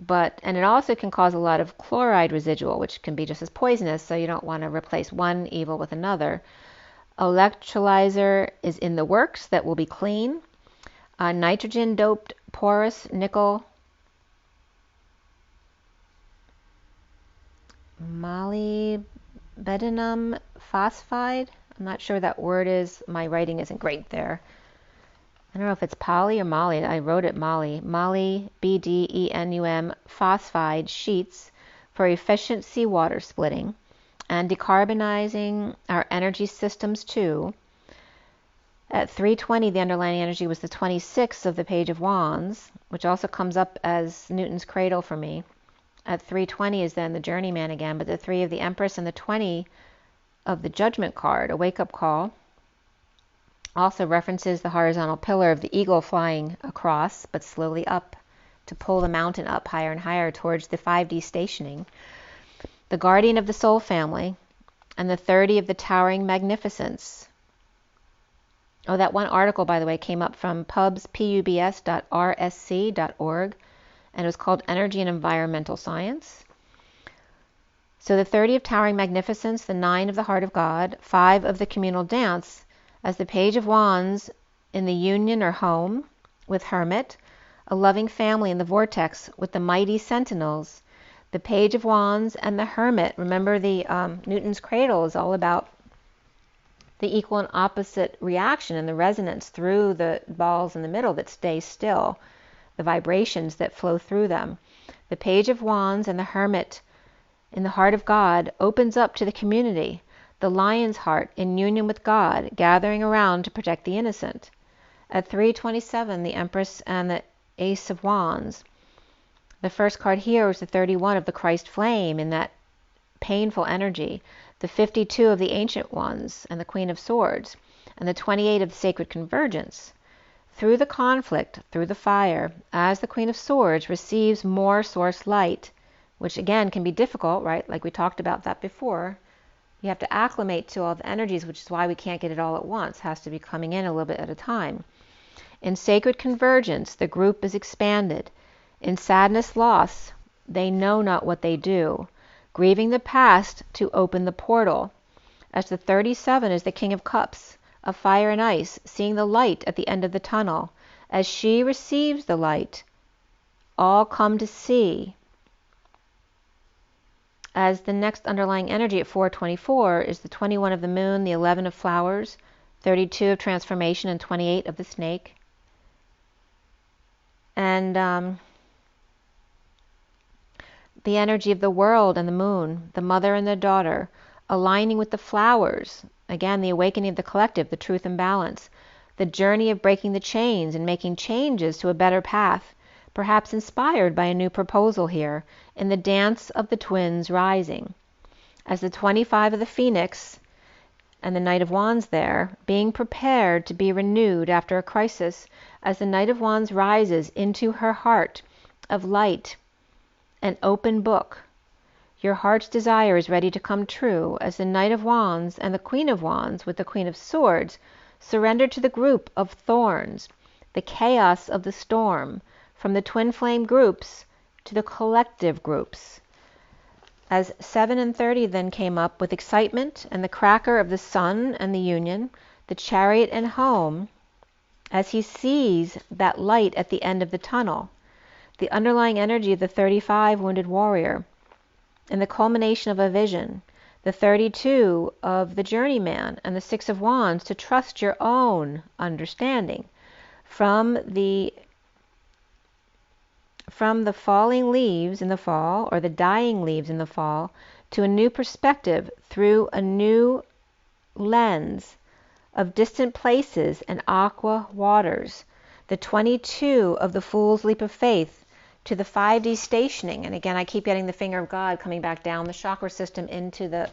And it also can cause a lot of chloride residual, which can be just as poisonous, so you don't want to replace one evil with another. Electrolyzer is in the works that will be clean. Nitrogen-doped porous nickel molybdenum phosphide. I'm not sure what that word is. My writing isn't great there. I don't know if it's poly or moly. I wrote it moly. BDENUM phosphide sheets for efficient seawater splitting and decarbonizing our energy systems too. At 320, the underlying energy was the 26 of the Page of Wands, which also comes up as Newton's cradle for me. At 320 is then the Journeyman again, but the 3 of the Empress and the 20 of the Judgment card, a wake-up call, also references the horizontal pillar of the eagle flying across, but slowly up to pull the mountain up higher and higher towards the 5D stationing. The Guardian of the Soul Family, and the 30 of the Towering Magnificence. Oh, that one article, by the way, came up from pubs.rsc.org, and it was called Energy and Environmental Science. So the 30 of Towering Magnificence, the 9 of the Heart of God, 5 of the Communal Dance, as the Page of Wands in the union or home with Hermit, a loving family in the vortex with the mighty sentinels, the Page of Wands and the Hermit. Remember, the Newton's cradle is all about the equal and opposite reaction and the resonance through the balls in the middle that stay still, the vibrations that flow through them. The Page of Wands and the Hermit in the Heart of God opens up to the community, the lion's heart in union with God, gathering around to protect the innocent. At 327, the Empress and the Ace of Wands. The first card here is the 31 of the Christ flame in that painful energy, the 52 of the Ancient Ones and the Queen of Swords, and the 28 of the Sacred Convergence. Through the conflict, through the fire, as the Queen of Swords receives more source light, which again can be difficult, right? Like we talked about that before. You have to acclimate to all the energies, which is why we can't get it all at once. It has to be coming in a little bit at a time. In Sacred Convergence, the group is expanded. In sadness, loss, they know not what they do, grieving the past to open the portal. As the 37 is the King of Cups, of fire and ice, seeing the light at the end of the tunnel. As she receives the light, all come to see. As the next underlying energy at 424 is the 21 of the Moon, the 11 of Flowers, 32 of Transformation, and 28 of the Snake. And the energy of the world and the moon, the mother and the daughter, aligning with the flowers. Again, the awakening of the collective, the truth and balance. The journey of breaking the chains and making changes to a better path, perhaps inspired by a new proposal here, in the dance of the twins rising. As the 25 of the Phoenix and the Knight of Wands there, being prepared to be renewed after a crisis, as the Knight of Wands rises into her heart of light, an open book. Your heart's desire is ready to come true as the Knight of Wands and the Queen of Wands with the Queen of Swords surrender to the group of thorns, the chaos of the storm, from the twin flame groups to the collective groups. As 7 and 30 then came up with excitement and the cracker of the sun and the union, the chariot and home, as he sees that light at the end of the tunnel. The underlying energy of the 35 wounded warrior, and the culmination of a vision, the 32 of the journeyman, and the 6 of Wands to trust your own understanding. From the falling leaves in the fall, or the dying leaves in the fall, to a new perspective through a new lens of distant places and aqua waters. The 22 of the Fool's Leap of Faith, to the 5D stationing. And again, I keep getting the finger of God coming back down the chakra system into the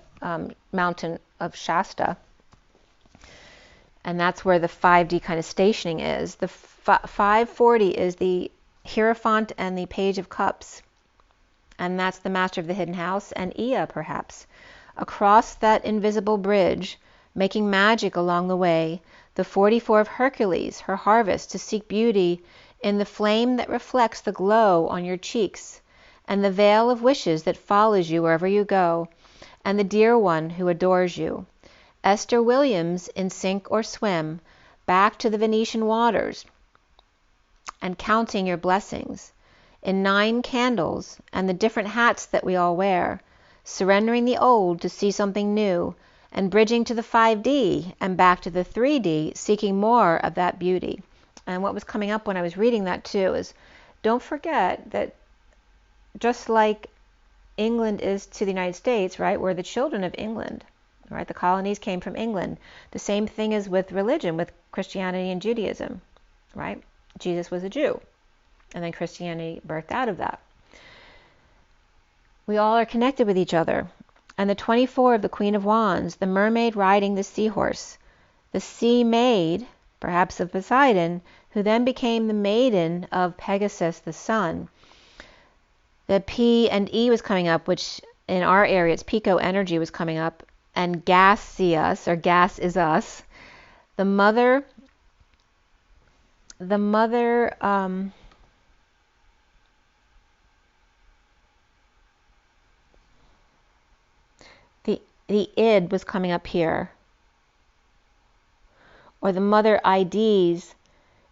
mountain of Shasta. And that's where the 5D kind of stationing is. The 540 is the Hierophant and the Page of Cups. And that's the Master of the Hidden House and Ea, perhaps. Across that invisible bridge, making magic along the way, the 44 of Hercules, her harvest, to seek beauty in the flame that reflects the glow on your cheeks, and the veil of wishes that follows you wherever you go, and the dear one who adores you. Esther Williams in Sink or Swim, back to the Venetian waters, and counting your blessings, in 9 candles, and the different hats that we all wear, surrendering the old to see something new, and bridging to the 5D and back to the 3D, seeking more of that beauty. And what was coming up when I was reading that too is, don't forget that just like England is to the United States, right? We're the children of England, right? The colonies came from England. The same thing is with religion, with Christianity and Judaism, right? Jesus was a Jew, and then Christianity birthed out of that. We all are connected with each other. And the 24 of the Queen of Wands, the mermaid riding the seahorse, the sea maid, perhaps of Poseidon, who then became the maiden of Pegasus the sun. The P and E was coming up, which in our area, it's Pico energy was coming up, and gas see us, or gas is us. The mother, the id was coming up here, or the mother IDs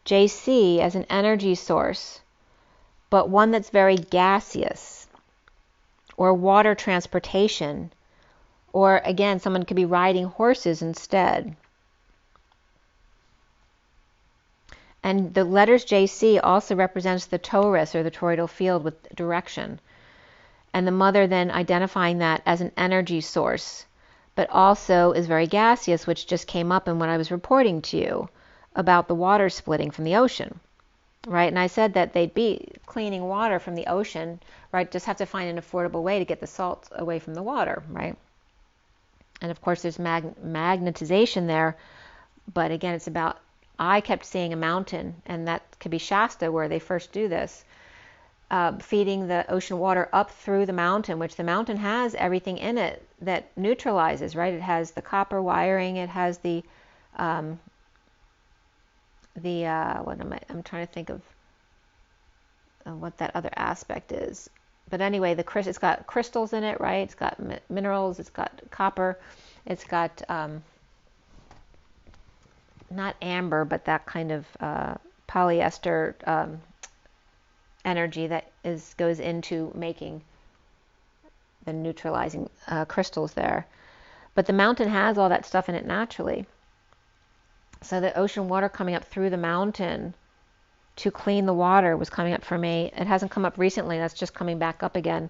JC as an energy source, but one that's very gaseous, or water transportation, or again, someone could be riding horses instead. And the letters JC also represents the torus, or the toroidal field, with direction. And the mother then identifying that as an energy source, but also is very gaseous, which just came up in what I was reporting to you about the water splitting from the ocean, right? And I said that they'd be cleaning water from the ocean, right? Just have to find an affordable way to get the salt away from the water, right? And of course, there's magnetization there. But again, it's about, I kept seeing a mountain, and that could be Shasta where they first do this, feeding the ocean water up through the mountain, which the mountain has everything in it that neutralizes, right? It has the copper wiring, it has I'm trying to think of what that other aspect is. But anyway, it's got crystals in it, right? It's got minerals, it's got copper, it's got not amber, but that kind of polyester energy that goes into making the neutralizing crystals there. But the mountain has all that stuff in it naturally. So the ocean water coming up through the mountain to clean the water was coming up for me. It hasn't come up recently. That's just coming back up again.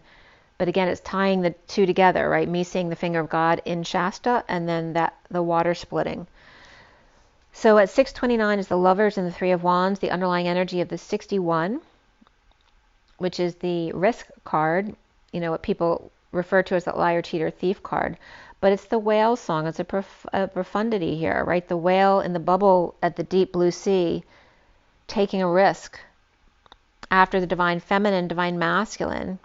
But again, it's tying the two together, right? Me seeing the finger of God in Shasta, and then the water splitting. So at 629 is the Lovers and the Three of Wands, the underlying energy of the 61, which is the risk card, what people refer to as the liar, cheater, thief card. But it's the whale song. It's a profundity here, right? The whale in the bubble at the deep blue sea, taking a risk after the divine feminine, divine masculine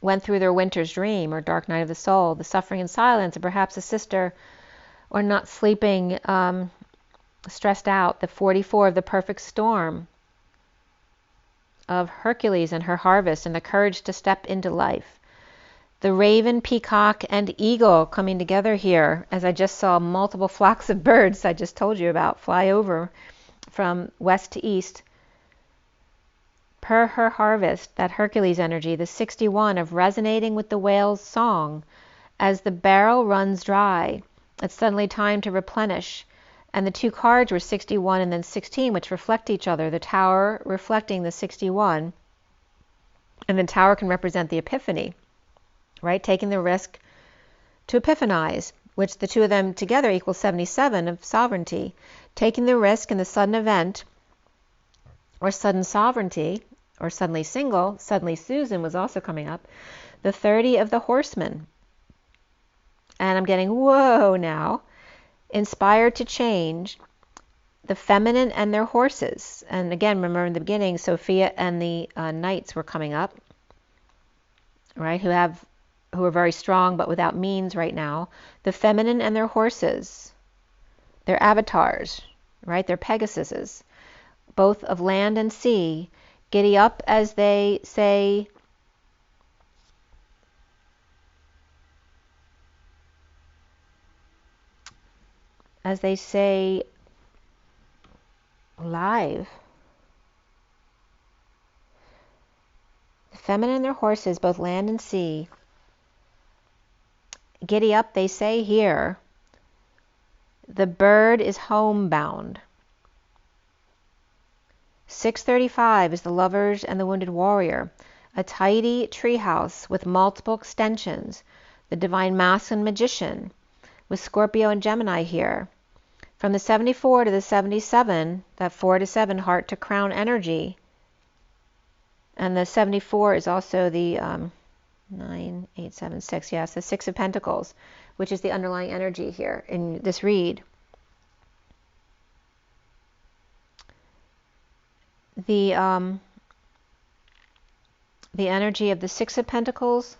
went through their winter's dream or dark night of the soul, the suffering in silence, or perhaps a sister, or not sleeping, stressed out, the 44 of the perfect storm of Hercules and her harvest and the courage to step into life. The raven, peacock, and eagle coming together here, as I just saw multiple flocks of birds I just told you about fly over from west to east. Per her harvest, that Hercules energy, the 61 of resonating with the whale's song. As the barrel runs dry, it's suddenly time to replenish. And the two cards were 61 and then 16, which reflect each other. The tower reflecting the 61. And the tower can represent the epiphany, right? Taking the risk to epiphanize, which the two of them together equals 77 of sovereignty. Taking the risk in the sudden event, or sudden sovereignty, or suddenly single, suddenly Susan was also coming up. The 30 of the horseman. And I'm getting, whoa now. Inspired to change, the feminine and their horses. And again, remember in the beginning, Sophia and the knights were coming up, right? Who are very strong but without means right now. The feminine and their horses, their avatars, right? Their Pegasuses, both of land and sea, giddy up as they say, live. The feminine and their horses, both land and sea, giddy up, they say here. The bird is homebound. 635 is the Lovers and the Wounded Warrior, a tidy treehouse with multiple extensions, the divine masculine magician, with Scorpio and Gemini here. From the 74 to the 77, that 4 to 7 heart to crown energy. And the 74 is also the 9, 8, 7, 6. Yes, the 6 of Pentacles, which is the underlying energy here in this read. The energy of the 6 of Pentacles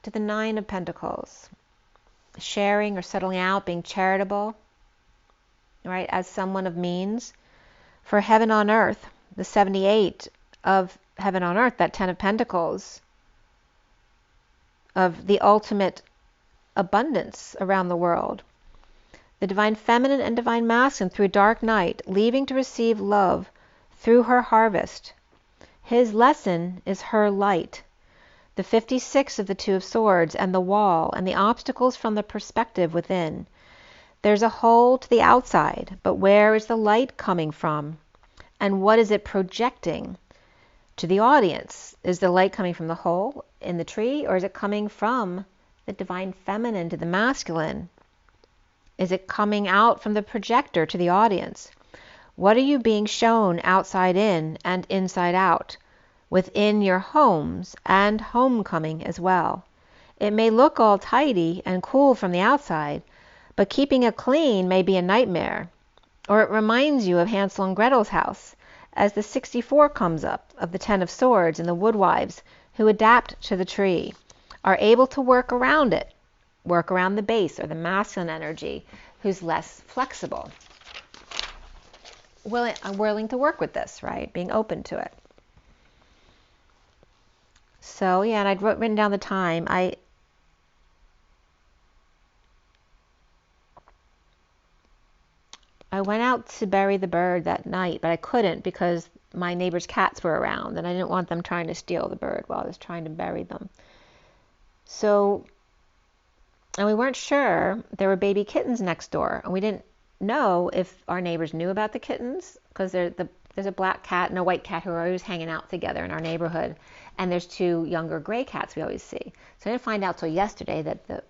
to the 9 of Pentacles. Sharing or settling out, being charitable, right, as someone of means. For heaven on earth, the 78 of heaven on earth, that 10 of Pentacles, of the ultimate abundance around the world. The divine feminine and divine masculine through dark night, leaving to receive love through her harvest. His lesson is her light. The 56 of the 2 of Swords and the wall and the obstacles from the perspective within. There's a hole to the outside, but where is the light coming from? And what is it projecting to the audience? Is the light coming from the hole in the tree, or is it coming from the divine feminine to the masculine? Is it coming out from the projector to the audience? What are you being shown outside in and inside out, within your homes and homecoming as well? It may look all tidy and cool from the outside, but keeping it clean may be a nightmare. Or it reminds you of Hansel and Gretel's house, as the 64 comes up, of the 10 of Swords and the woodwives who adapt to the tree, are able to work around it, work around the base or the masculine energy, who's less flexible. Willing to work with this, right? Being open to it. So yeah, and I'd written down the time. I went out to bury the bird that night, but I couldn't because my neighbor's cats were around and I didn't want them trying to steal the bird while I was trying to bury them. So, and we weren't sure, there were baby kittens next door, and we didn't know if our neighbors knew about the kittens, because there's a black cat and a white cat who are always hanging out together in our neighborhood, and there's 2 younger gray cats we always see. So I didn't find out till yesterday that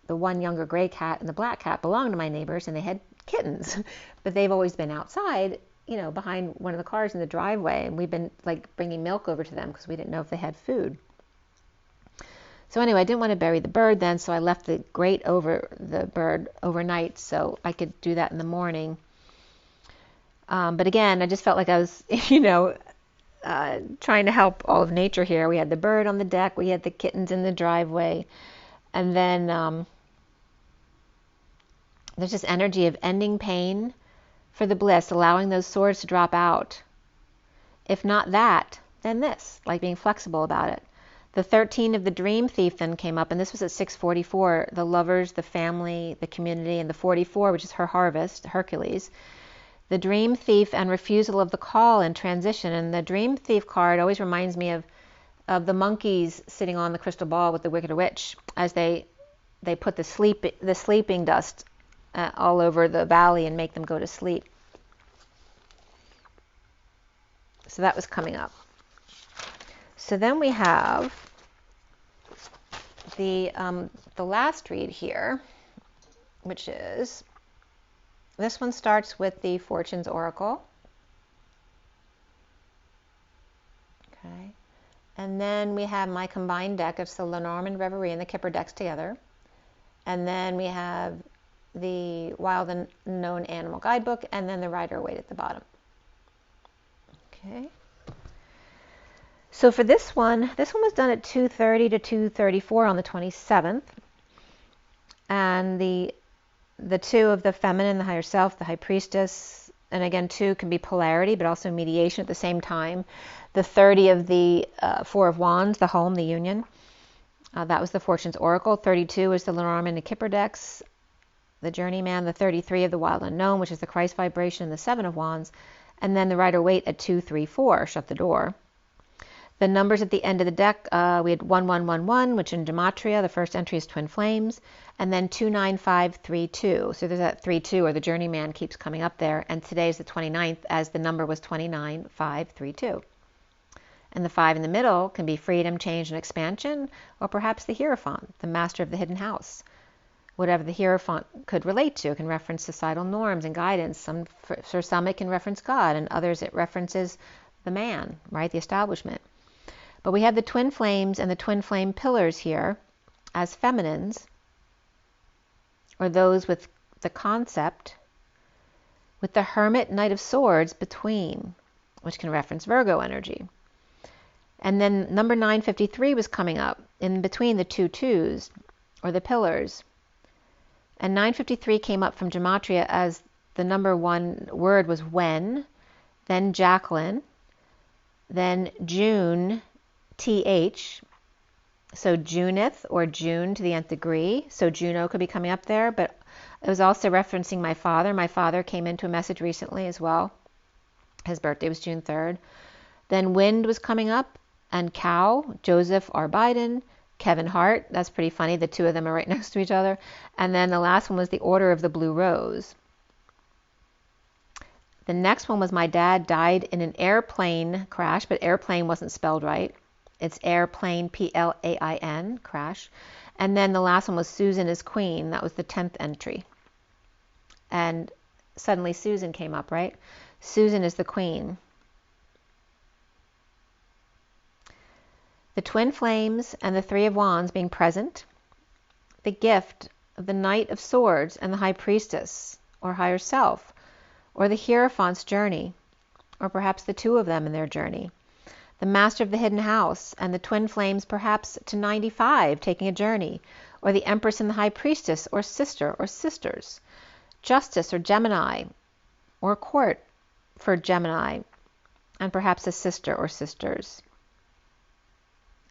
the one younger gray cat and the black cat belonged to my neighbors, and they had kittens, but they've always been outside, you know, behind one of the cars in the driveway, and we've been like bringing milk over to them because we didn't know if they had food. So anyway, I didn't want to bury the bird then, so I left the grate over the bird overnight so I could do that in the morning. But again, I just felt like I was, you know, trying to help all of nature here. We had the bird on the deck, we had the kittens in the driveway, and then there's this energy of ending pain for the bliss, allowing those swords to drop out. If not that, then this, like being flexible about it. The 13 of the dream thief then came up, and this was at 644, the lovers, the family, the community, and the 44, which is her harvest, Hercules. The dream thief and refusal of the call and transition. And the dream thief card always reminds me of the monkeys sitting on the crystal ball with the Wicked Witch as they put the sleeping dust all over the valley and make them go to sleep. So that was coming up. So then we have the last read here, which is, this one starts with the Fortune's Oracle. Okay. And then we have my combined deck. It's the Lenormand, Reverie, and the Kipper decks together. And then we have the Wild and Known Animal Guidebook, and then the Rider-Waite at the bottom. Okay. So for this one was done at 2:30 to 2:34 on the 27th. And the 2 of the feminine, the higher self, the high priestess, and again 2 can be polarity but also mediation at the same time. The 30 of the 4 of Wands, the home, the union. That was the Fortune's Oracle. 32 is the Lenormand and Kipper decks, the Journeyman. The 33 of the Wild Unknown, which is the Christ vibration, the 7 of Wands. And then the Rider-Waite at 234, shut the door. The numbers at the end of the deck, we had 1111, which in Gematria, the first entry is Twin Flames, and then 29532. So there's that 32, or the Journeyman keeps coming up there, and today is the 29th, as the number was 29532. And the 5 in the middle can be freedom, change, and expansion, or perhaps the Hierophant, the master of the hidden house. Whatever the Hierophant could relate to. It can reference societal norms and guidance. For some it can reference God, and others it references the man, right, the establishment. But we have the Twin Flames and the Twin Flame pillars here as feminines, or those with the concept, with the Hermit, Knight of Swords between, which can reference Virgo energy. And then number 953 was coming up in between the 2 twos, or the pillars. And 953 came up from Gematria as the number 1 word was when, then Jacqueline, then June, TH, so Juneth, or June to the nth degree. So Juno could be coming up there, but it was also referencing my father. My father came into a message recently as well. His birthday was June 3rd. Then Wind was coming up, and Cow, Joseph R. Biden, Kevin Hart. That's pretty funny. The 2 of them are right next to each other. And then the last one was the Order of the Blue Rose. The next one was my dad died in an airplane crash, but airplane wasn't spelled right. It's airplane, Plain, crash. And then the last one was Susan is Queen. That was the 10th entry. And suddenly Susan came up, right? Susan is the queen. The twin flames and the Three of Wands being present. The gift of the Knight of Swords and the High Priestess, or higher self, or the Hierophant's journey, or perhaps the two of them in their journey. The Master of the Hidden House and the twin flames perhaps to 95 taking a journey, or the Empress and the High Priestess, or sister or sisters. Justice or Gemini, or court for Gemini, and perhaps a sister or sisters.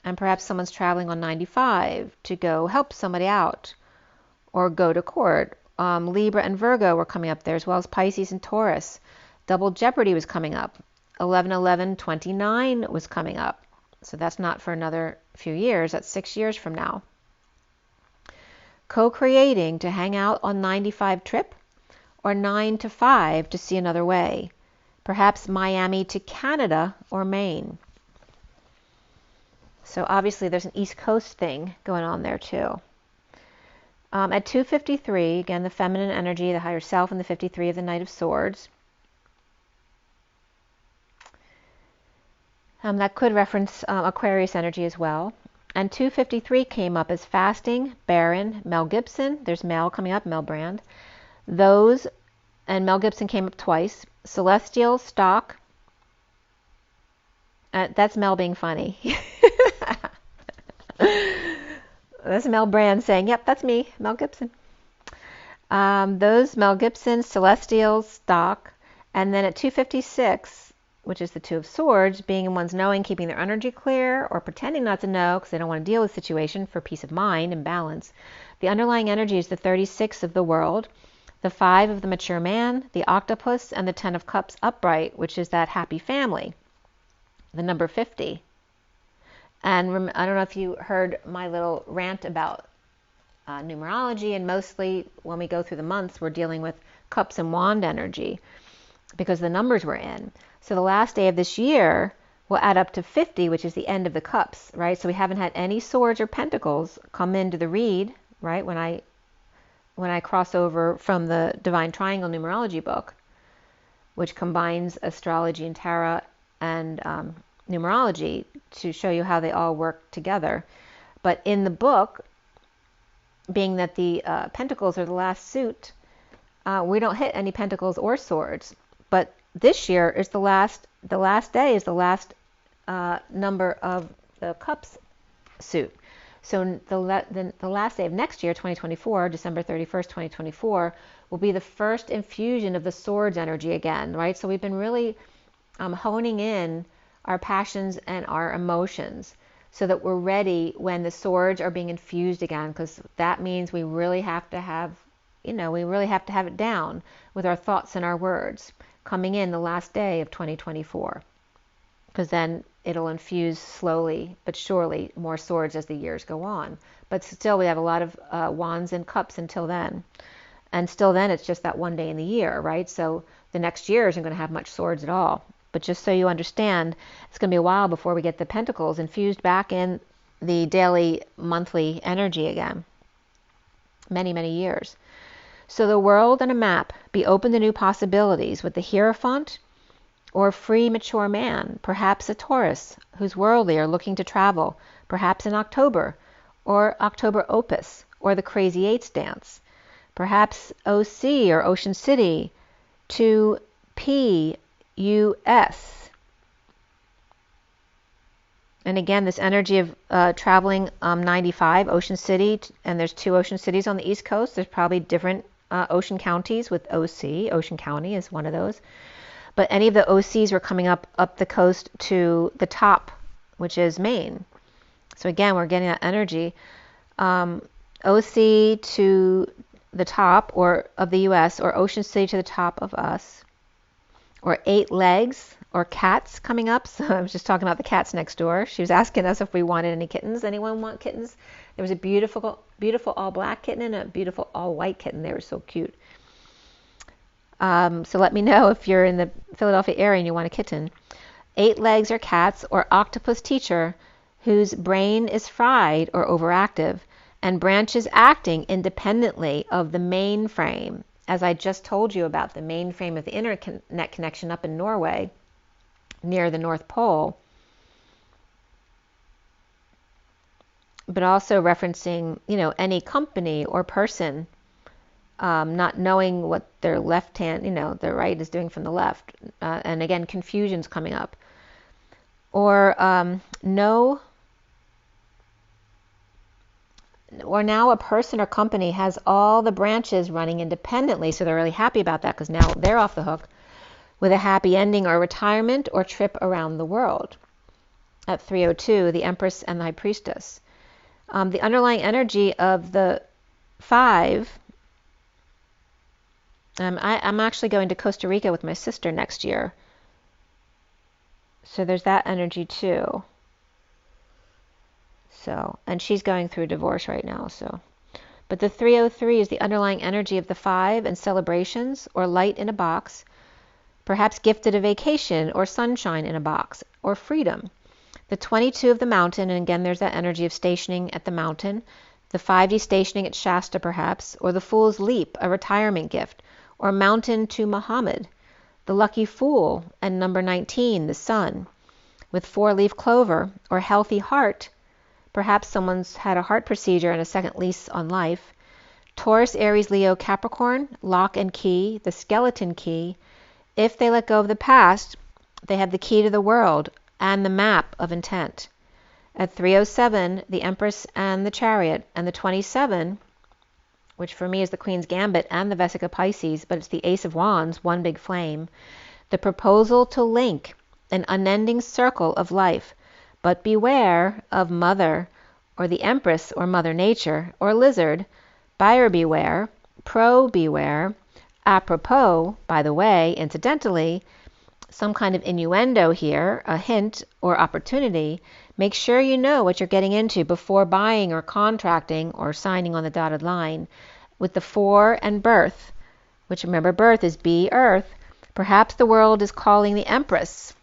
And perhaps someone's traveling on 95 to go help somebody out or go to court. Libra and Virgo were coming up there, as well as Pisces and Taurus. Double Jeopardy was coming up. 11/11/29 was coming up. So that's not for another few years. That's 6 years from now. Co-creating to hang out on 95 trip, or 9 to 5 to see another way. Perhaps Miami to Canada or Maine. So obviously there's an East Coast thing going on there too. At 2:53, again, the feminine energy, the higher self, and the 53 of the Knight of Swords. That could reference Aquarius energy as well. And 2:53 came up as fasting, barren, Mel Gibson. There's Mel coming up, Mel Brand. Those, and Mel Gibson came up twice. Celestial, stock. That's Mel being funny. That's Mel Brand saying, yep, that's me, Mel Gibson. Those Mel Gibson, Celestials, stock. And then at 2:56, which is the Two of Swords, being in one's knowing, keeping their energy clear, or pretending not to know because they don't want to deal with the situation for peace of mind and balance. The underlying energy is the 36 of the World, the 5 of the Mature Man, the Octopus, and the 10 of Cups upright, which is that happy family, the number 50. And I don't know if you heard my little rant about numerology, and mostly when we go through the months, we're dealing with Cups and Wand energy because the numbers we're in. So the last day of this year will add up to 50, which is the end of the Cups, right? So we haven't had any Swords or Pentacles come into the read, right? When I cross over from the Divine Triangle numerology book, which combines astrology and tarot and numerology to show you how they all work together. But in the book, being that the Pentacles are the last suit, we don't hit any Pentacles or Swords. But this year is the last day is the last number of the Cups suit. So the last day of next year, 2024, December 31st, 2024, will be the first infusion of the Swords energy again, right? So we've been really honing in our passions and our emotions so that we're ready when the Swords are being infused again, because that means we really have to have, we really have to have it down with our thoughts and our words coming in the last day of 2024, because then it'll infuse slowly but surely more Swords as the years go on. But still, we have a lot of Wands and Cups until then. And still then, it's just that one day in the year, right? So the next year isn't going to have much Swords at all. But just so you understand, it's going to be a while before we get the Pentacles infused back in the daily, monthly energy again. Many, many years. So the world and a map be open to new possibilities with the Hierophant or free, mature man, perhaps a Taurus who's worldly or looking to travel, perhaps in October, or October Opus, or the Crazy Eights dance. Perhaps OC or Ocean City to P US. And again, this energy of traveling 95, Ocean City, and there's 2 Ocean Cities on the East Coast. There's probably different ocean counties with OC. Ocean County is one of those. But any of the OCs were coming up the coast to the top, which is Maine. So again, we're getting that energy. OC to the top or of the US, or Ocean City to the top of us. Or 8 legs, or cats coming up. So I was just talking about the cats next door. She was asking us if we wanted any kittens. Anyone want kittens? There was a beautiful, beautiful all black kitten and a beautiful all white kitten. They were so cute. So let me know if you're in the Philadelphia area and you want a kitten. 8 legs or cats, or octopus teacher whose brain is fried or overactive and branches acting independently of the mainframe as I just told you about the mainframe of the internet connection up in Norway, near the North Pole, but also referencing, any company or person not knowing what their left hand, their right is doing from the left. And again, confusion's coming up. Or now a person or company has all the branches running independently, so they're really happy about that because now they're off the hook, with a happy ending or retirement or trip around the world. At 302, the Empress and the High Priestess. The underlying energy of the 5, I'm actually going to Costa Rica with my sister next year. So there's that energy too. So, and she's going through divorce right now, so. But the 303 is the underlying energy of the 5 and celebrations or light in a box, perhaps gifted a vacation or sunshine in a box or freedom. The 22 of the mountain, and again there's that energy of stationing at the mountain, the 5D stationing at Shasta perhaps, or the Fool's Leap, a retirement gift, or mountain to Muhammad, the lucky fool, and number 19, the sun, with 4-leaf clover, or healthy heart, perhaps someone's had a heart procedure and a second lease on life, Taurus, Aries, Leo, Capricorn, lock and key, the skeleton key. If they let go of the past, they have the key to the world and the map of intent. At 307, the Empress and the Chariot, and the 27, which for me is the Queen's Gambit and the Vesica Pisces, but it's the Ace of Wands, one big flame, the proposal to link an unending circle of life, but beware of Mother, or the Empress, or Mother Nature, or Lizard, buyer beware, pro beware, apropos, by the way, incidentally, some kind of innuendo here, a hint or opportunity. Make sure you know what you're getting into before buying or contracting or signing on the dotted line. With the 4 and birth, which remember birth is be earth, perhaps the world is calling the Empress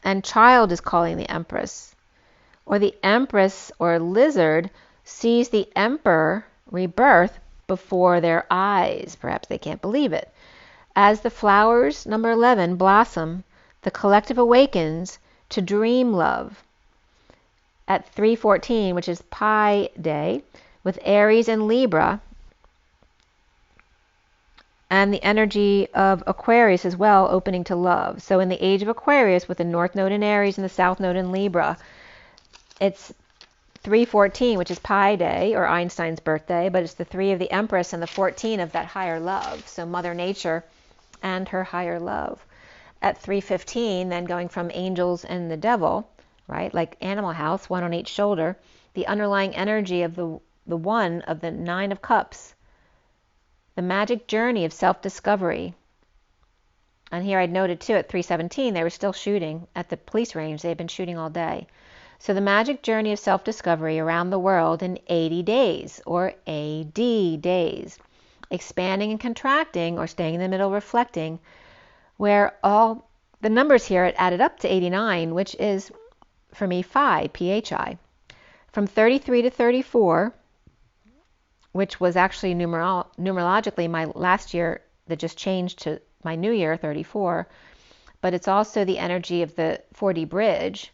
and child is calling the Empress. Or the Empress or Lizard sees the Emperor rebirth before their eyes. Perhaps they can't believe it. As the flowers, number 11, blossom, the collective awakens to dream love. At 314, which is Pi Day, with Aries and Libra, and the energy of Aquarius as well, opening to love. So in the age of Aquarius, with the North Node in Aries and the South Node in Libra, it's 314, which is Pi Day, or Einstein's birthday, but it's the 3 of the Empress and the 14 of that higher love. So Mother Nature and her higher love. At 315, then going from angels and the devil, right, like Animal House, 1 on each shoulder, the underlying energy of the 1 of the 9 of Cups, the magic journey of self-discovery. And here I'd noted too, at 317, they were still shooting at the police range. They had been shooting all day. So the magic journey of self-discovery around the world in 80 days, or AD days, expanding and contracting, or staying in the middle, reflecting, where all the numbers here had added up to 89, which is, for me, Phi, P-H-I. From 33 to 34, which was actually numerologically my last year that just changed to my new year, 34, but it's also the energy of the 4D bridge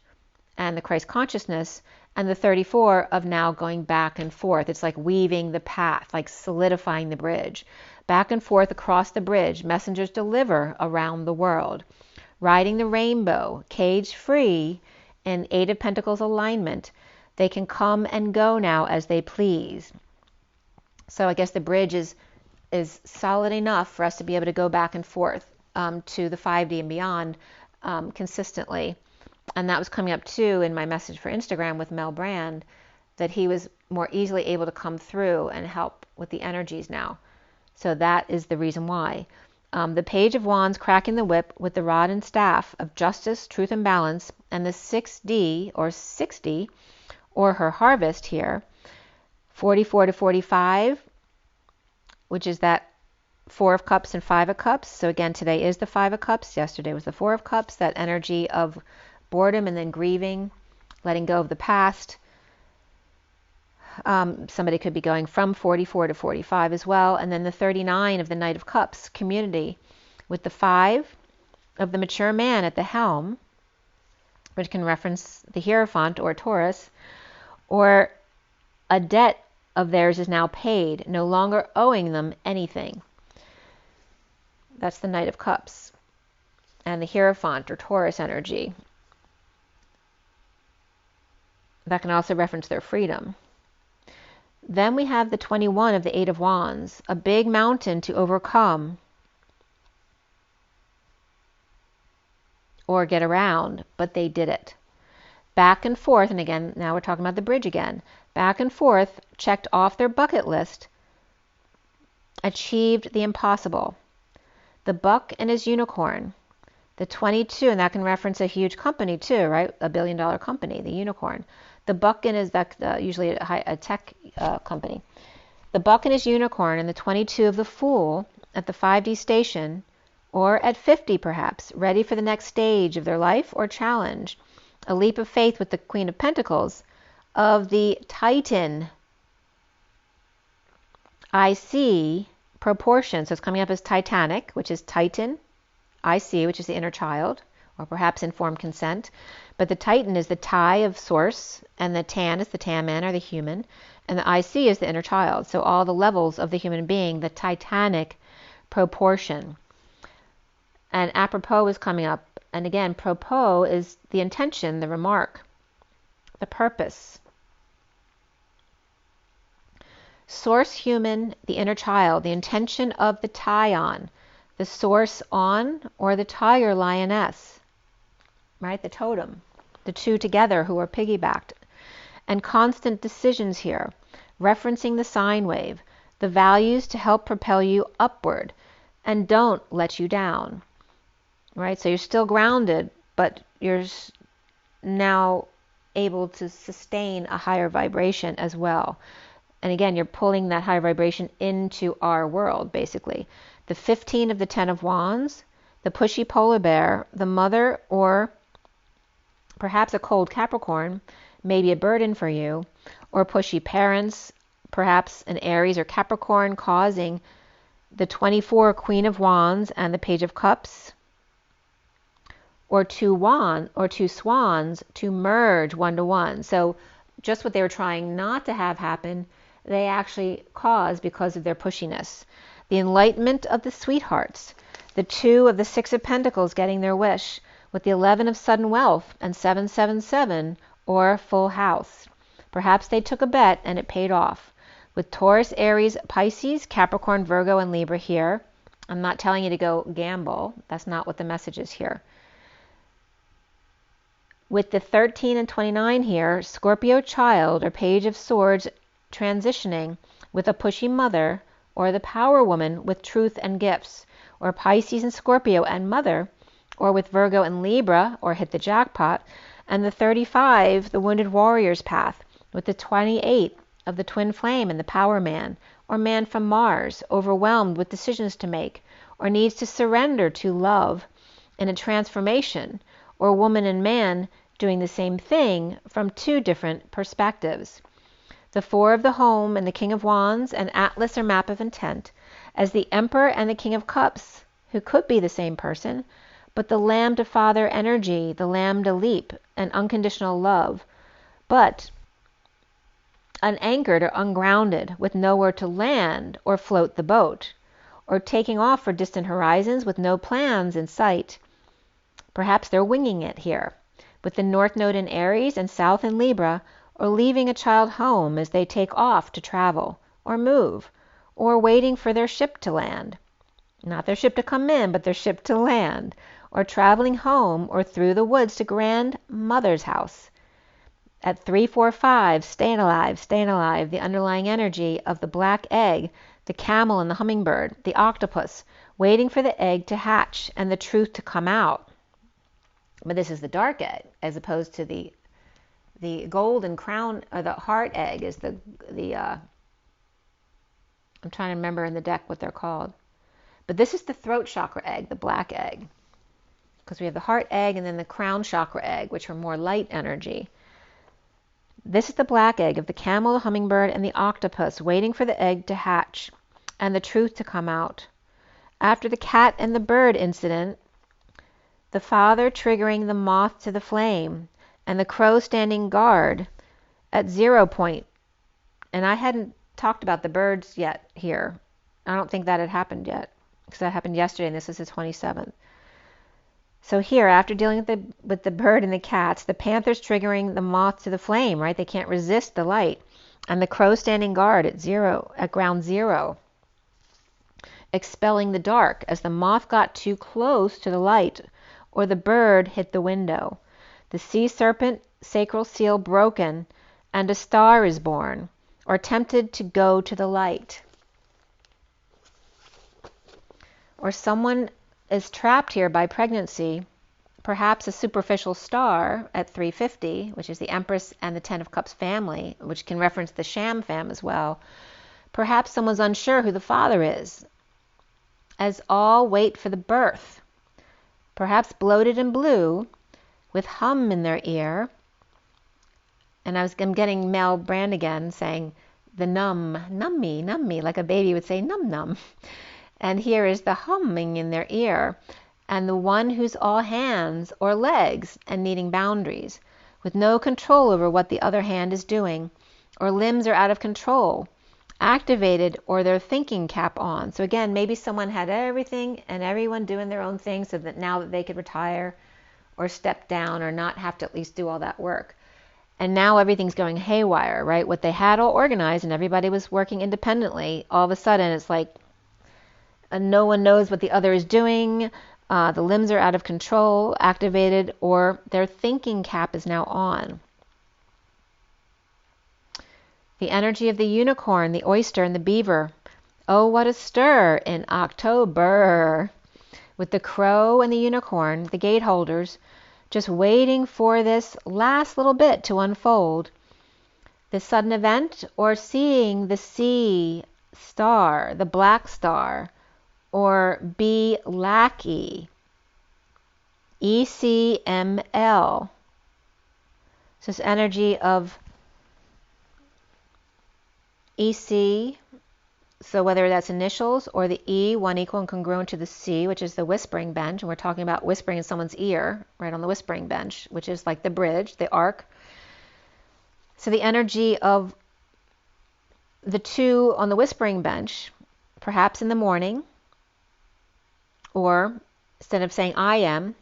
and the Christ consciousness, and the 34 of now going back and forth. It's like weaving the path, like solidifying the bridge. Back and forth across the bridge, messengers deliver around the world. Riding the rainbow, cage free, in 8 of Pentacles alignment. They can come and go now as they please. So I guess the bridge is solid enough for us to be able to go back and forth to the 5D and beyond consistently. And that was coming up too in my message for Instagram with Mel Brand, that he was more easily able to come through and help with the energies now. So that is the reason why. The Page of Wands cracking the whip with the rod and staff of justice, truth, and balance, and the 6D or 60, or her harvest here, 44 to 45, which is that 4 of Cups and 5 of Cups. So again, today is the 5 of Cups. Yesterday was the 4 of Cups, that energy of boredom and then grieving, letting go of the past. Somebody could be going from 44 to 45 as well. And then the 39 of the Knight of Cups, community, with the 5 of the mature man at the helm, which can reference the Hierophant or Taurus, or a debt of theirs is now paid, no longer owing them anything. That's the Knight of Cups. And the Hierophant or Taurus energy. That can also reference their freedom. Then we have the 21 of the 8 of Wands, a big mountain to overcome or get around, but they did it. Back and forth, and again, now we're talking about the bridge again. Back and forth, checked off their bucket list, achieved the impossible. The buck and his unicorn, the 22, and that can reference a huge company too, right? $1 billion company, the unicorn. The buck and his, usually a tech company. The buck and his unicorn, and the 22 of the Fool at the 5D station, or at 50 perhaps, ready for the next stage of their life or challenge. A leap of faith with the Queen of Pentacles, of the Titan. I see proportion, so it's coming up as Titanic, which is Titan. I see, which is the inner child, or perhaps informed consent. But the Titan is the tie of source, and the Tan is the Tan man or the human, and the IC is the inner child. So all the levels of the human being, the Titanic proportion. And apropos is coming up, and again, propos is the intention, the remark, the purpose. Source human, the inner child, the intention of the tie-on, the source on, or the tiger lioness, right? The totem, the two together who are piggybacked. And constant decisions here, referencing the sine wave, the values to help propel you upward and don't let you down, right? So you're still grounded, but you're now able to sustain a higher vibration as well. And again, you're pulling that higher vibration into our world, basically. The 15 of the 10 of Wands, the pushy polar bear, the mother, or perhaps a cold Capricorn, may be a burden for you, or pushy parents, perhaps an Aries or Capricorn, causing the 24 Queen of Wands and the Page of Cups, or two swans to merge 1-to-1. So just what they were trying not to have happen, they actually caused because of their pushiness. The enlightenment of the sweethearts, the 2 of the 6 of Pentacles getting their wish, with the 11 of sudden wealth and 777, or full house. Perhaps they took a bet and it paid off. With Taurus, Aries, Pisces, Capricorn, Virgo, and Libra here. I'm not telling you to go gamble. That's not what the message is here. With the 13 and 29 here, Scorpio child or Page of Swords transitioning with a pushy mother, or the power woman with truth and gifts, or Pisces and Scorpio and mother, or with Virgo and Libra, or hit the jackpot, and the 35, the wounded warrior's path, with the 28 of the twin flame and the power man, or man from Mars, overwhelmed with decisions to make, or needs to surrender to love in a transformation, or woman and man doing the same thing from 2 different perspectives. The 4 of the home and the King of Wands, and Atlas or map of intent, as the Emperor and the King of Cups, who could be the same person, but the Lambda Father energy, the Lambda leap, and unconditional love, but unanchored or ungrounded, with nowhere to land or float the boat, or taking off for distant horizons with no plans in sight. Perhaps they're winging it here, with the North Node in Aries and South in Libra, or leaving a child home as they take off to travel, or move, or waiting for their ship to land. Not their ship to come in, but their ship to land, or traveling home or through the woods to grandmother's house. At 3, 4, 5, staying alive, the underlying energy of the black egg, the camel and the hummingbird, the octopus, waiting for the egg to hatch and the truth to come out. But this is the dark egg, as opposed to the golden crown, or the heart egg is the I'm trying to remember in the deck what they're called. But this is the throat chakra egg, the black egg. Because we have the heart egg and then the crown chakra egg, which are more light energy. This is the black egg of the camel, the hummingbird, and the octopus, waiting for the egg to hatch and the truth to come out. After the cat and the bird incident, the father triggering the moth to the flame, and the crow standing guard at 0 point. And I hadn't talked about the birds yet here. I don't think that had happened yet, because that happened yesterday, and this is the 27th. So here, after dealing with the bird and the cats, the panther's triggering the moth to the flame, right? They can't resist the light. And the crow standing guard at ground zero, expelling the dark as the moth got too close to the light, or the bird hit the window. The sea serpent sacral seal broken, and a star is born, or tempted to go to the light. Or someone is trapped here by pregnancy, perhaps a superficial star at 350, which is the Empress and the Ten of Cups family, which can reference the sham fam as well. Perhaps someone's unsure who the father is, as all wait for the birth. Perhaps bloated and blue, with hum in their ear. And I'm getting Mel Brand again saying the nummy, like a baby would say num num. And here is the humming in their ear, and the one who's all hands or legs and needing boundaries, with no control over what the other hand is doing, or limbs are out of control, activated, or their thinking cap on. So again, maybe someone had everything and everyone doing their own thing so that now that they could retire or step down or not have to at least do all that work. And now everything's going haywire, right? What they had all organized and everybody was working independently, all of a sudden it's like no one knows what the other is doing. The limbs are out of control, activated, or their thinking cap is now on. The energy of the unicorn, the oyster, and the beaver. Oh, what a stir in October. With the crow and the unicorn, the gate holders, just waiting for this last little bit to unfold. The sudden event, or seeing the sea star, the black star, or be lackey, ECML. So this energy of EC, so whether that's initials or the E, one equal and congruent to the C, which is the whispering bench, and we're talking about whispering in someone's ear, right on the whispering bench, which is like the bridge, the arc. So the energy of the two on the whispering bench, perhaps in the morning, or instead of saying I am,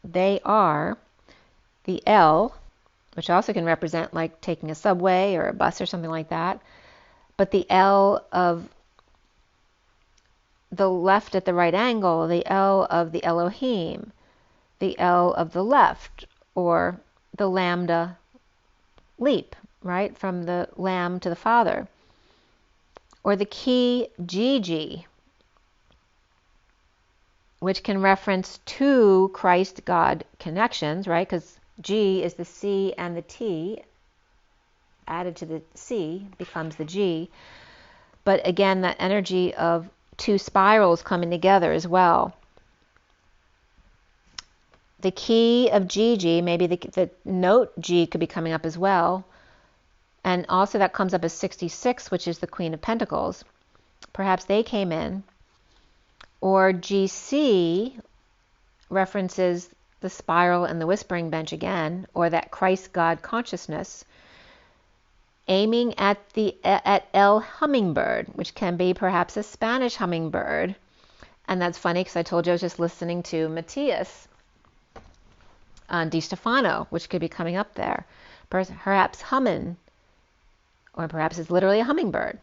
they are, the L, which also can represent like taking a subway or a bus or something like that, but the L of the left at the right angle, the L of the Elohim, the L of the left, or the lambda leap, right, from the lamb to the father, or the key GG, which can reference two Christ-God connections, right? Because G is the C and the T added to the C becomes the G. But again, that energy of two spirals coming together as well. The key of GG, maybe the note G could be coming up as well. And also that comes up as 66, which is the Queen of Pentacles. Perhaps they came in. Or GC references the spiral and the whispering bench again, or that Christ-God consciousness, aiming at El hummingbird, which can be perhaps a Spanish hummingbird. And that's funny because I told you I was just listening to Matthias Di Stefano, which could be coming up there. Perhaps hummin, or perhaps it's literally a hummingbird.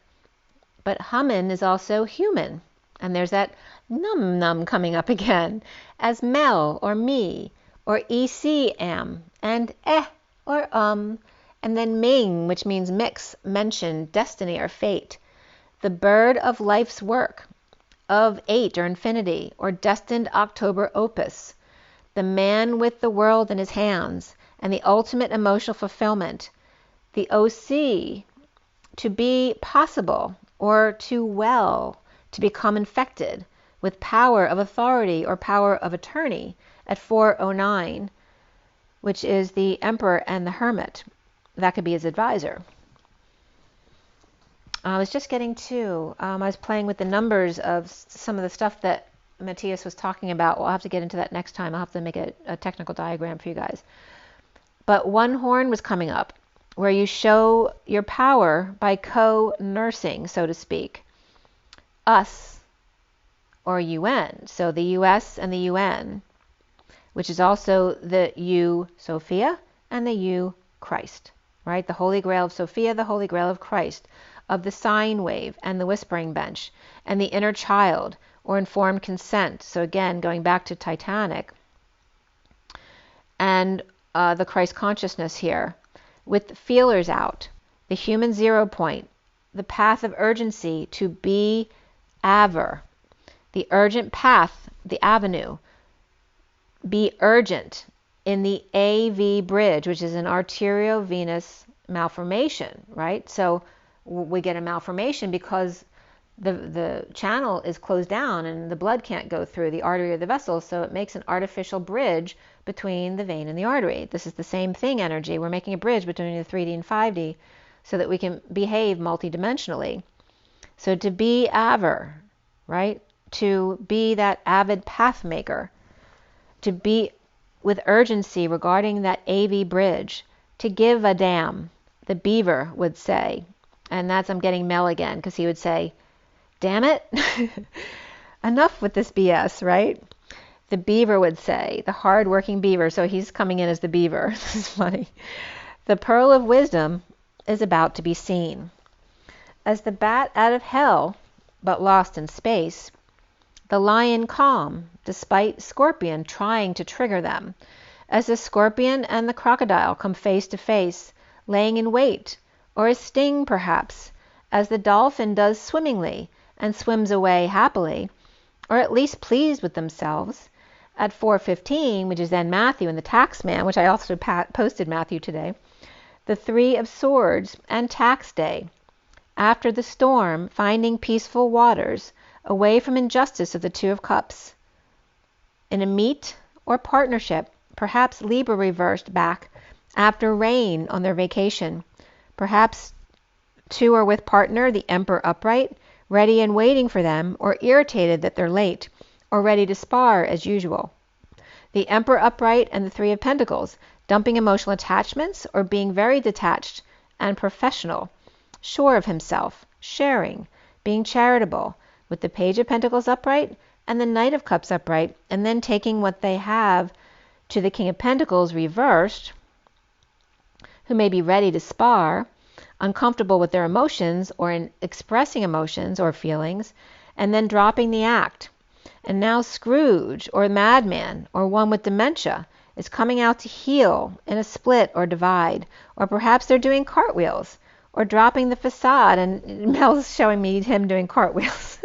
But hummin is also human. And there's that num coming up again as Mel or me or ECM and or and then Ming, which means mix, mention, destiny or fate. The bird of life's work, of 8 or infinity or destined October opus. The man with the world in his hands and the ultimate emotional fulfillment. The OC, to be possible or to well, to become infected with power of authority or power of attorney at 409, which is the Emperor and the Hermit. that could be his advisor. I was just getting to, I was playing with the numbers of some of the stuff that Matthias was talking about. We'll have to get into that next time. I'll have to make a technical diagram for you guys. But one horn was coming up, where you show your power by co-nursing, so to speak. Us, or UN, so the US and the UN, which is also the U, Sophia, and the U, Christ, right? The Holy Grail of Sophia, the Holy Grail of Christ, of the sine wave and the whispering bench, and the inner child, or informed consent. So again, going back to Titanic, and the Christ consciousness here, with feelers out, the human 0 point, the path of urgency to be aver, the urgent path, the avenue, be urgent in the AV bridge, which is an arteriovenous malformation, right? So we get a malformation because the channel is closed down and the blood can't go through the artery or the vessel, so it makes an artificial bridge between the vein and the artery. This is the same thing, energy. We're making a bridge between the 3D and 5D so that we can behave multidimensionally. So to be aver, right? To be that avid path maker, to be with urgency regarding that AV bridge, to give a damn, the beaver would say. And that's, I'm getting Mel again, because he would say, damn it, enough with this BS, right? The beaver would say, the hard-working beaver, so he's coming in as the beaver. This is funny. The pearl of wisdom is about to be seen. As the bat out of hell, but lost in space, the lion calm, despite scorpion trying to trigger them, as the scorpion and the crocodile come face to face, laying in wait, or a sting perhaps, as the dolphin does swimmingly, and swims away happily, or at least pleased with themselves. At 4:15, which is then Matthew and the tax man, which I also posted Matthew today, the 3 of swords and tax day, after the storm, finding peaceful waters, away from injustice of the 2 of cups, in a meet or partnership, perhaps Libra reversed back after rain on their vacation, perhaps 2 are with partner, the Emperor upright, ready and waiting for them, or irritated that they're late, or ready to spar as usual. The Emperor upright and the 3 of Pentacles, dumping emotional attachments or being very detached and professional, sure of himself, sharing, being charitable, with the Page of Pentacles upright and the Knight of Cups upright, and then taking what they have to the King of Pentacles reversed, who may be ready to spar, uncomfortable with their emotions or in expressing emotions or feelings, and then dropping the act. And now Scrooge, or Madman, or one with dementia, is coming out to heal in a split or divide, or perhaps they're doing cartwheels, or dropping the facade, and Mel's showing me him doing cartwheels.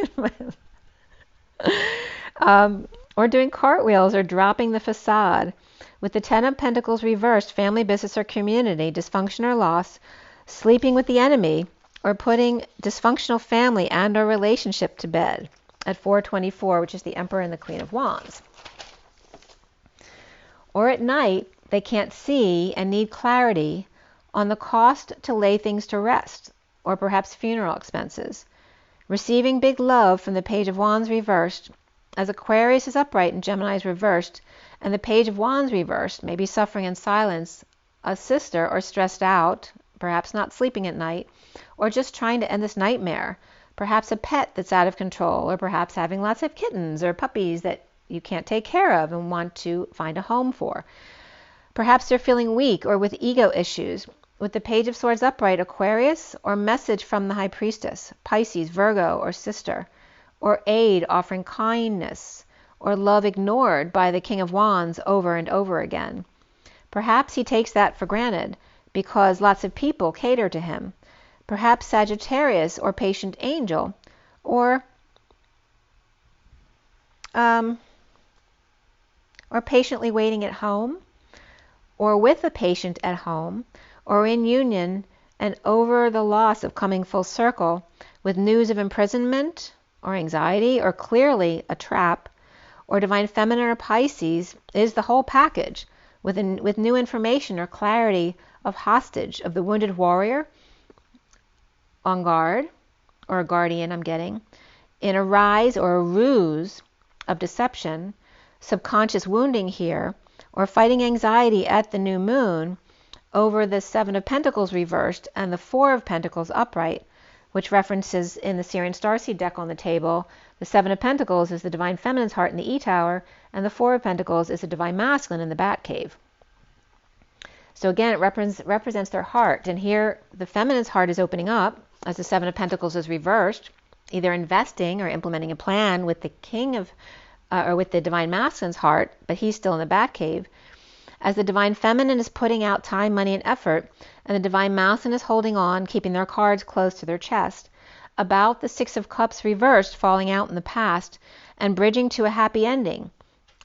Or doing cartwheels or dropping the facade. With the 10 of Pentacles reversed, family, business, or community, dysfunction or loss, sleeping with the enemy, or putting dysfunctional family and or relationship to bed at 4:24, which is the Emperor and the Queen of Wands. Or at night, they can't see and need clarity on the cost to lay things to rest, or perhaps funeral expenses. Receiving big love from the Page of Wands reversed, as Aquarius is upright and Gemini is reversed, and the Page of Wands reversed, maybe suffering in silence, a sister, or stressed out, perhaps not sleeping at night, or just trying to end this nightmare, perhaps a pet that's out of control, or perhaps having lots of kittens or puppies that you can't take care of and want to find a home for. Perhaps they're feeling weak or with ego issues. With the Page of Swords upright, Aquarius, or message from the High Priestess, Pisces, Virgo, or sister, or aid offering kindness, or love ignored by the King of Wands over and over again. Perhaps he takes that for granted because lots of people cater to him. Perhaps Sagittarius, or patient angel, or patiently waiting at home, or with a patient at home, or in union and over the loss of coming full circle with news of imprisonment or anxiety, or clearly a trap, or divine feminine or Pisces is the whole package with new information or clarity of hostage, of the wounded warrior on guard, or a guardian I'm getting, in a rise or a ruse of deception, subconscious wounding here, or fighting anxiety at the new moon over the Seven of Pentacles reversed and the Four of Pentacles upright, which references in the SIRIAN Starseed deck on the table. The Seven of Pentacles is the Divine Feminine's heart in the E-Tower, and the Four of Pentacles is the Divine Masculine in the Batcave. So again, it represents their heart. And here, the Feminine's heart is opening up as the Seven of Pentacles is reversed, either investing or implementing a plan with the King of, or with the Divine Masculine's heart, but he's still in the Batcave. As the Divine Feminine is putting out time, money, and effort, and the Divine Masculine is holding on, keeping their cards close to their chest, about the Six of Cups reversed, falling out in the past, and bridging to a happy ending,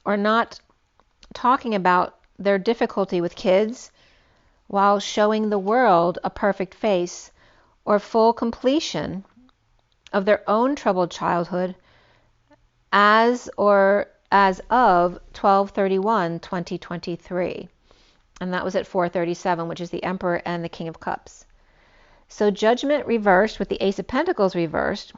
or not talking about their difficulty with kids while showing the world a perfect face, or full completion of their own troubled childhood as of 12/31/2023. And that was at 4:37, which is the Emperor and the King of Cups. So Judgment reversed with the Ace of Pentacles reversed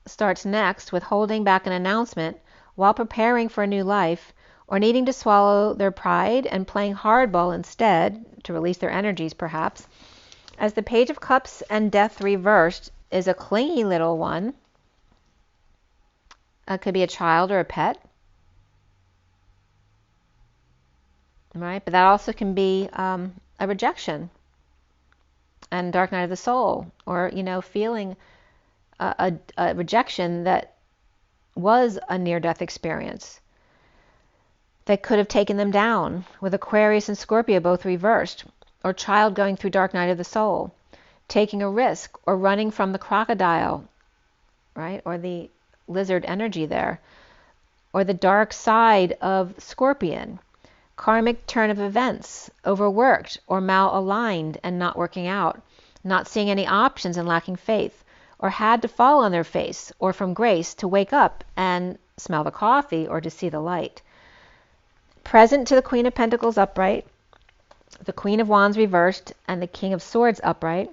starts next with holding back an announcement while preparing for a new life, or needing to swallow their pride and playing hardball instead to release their energies perhaps. As the Page of Cups and Death reversed is a clingy little one. It could be a child or a pet. Right? But that also can be a rejection and dark night of the soul, or, feeling a rejection that was a near-death experience that could have taken them down, with Aquarius and Scorpio both reversed, or child going through dark night of the soul, taking a risk, or running from the crocodile, right, or the lizard energy there, or the dark side of Scorpion, karmic turn of events, overworked or malaligned and not working out, not seeing any options and lacking faith, or had to fall on their face, or from grace to wake up and smell the coffee or to see the light. Present to the Queen of Pentacles upright, the Queen of Wands reversed, and the King of Swords upright,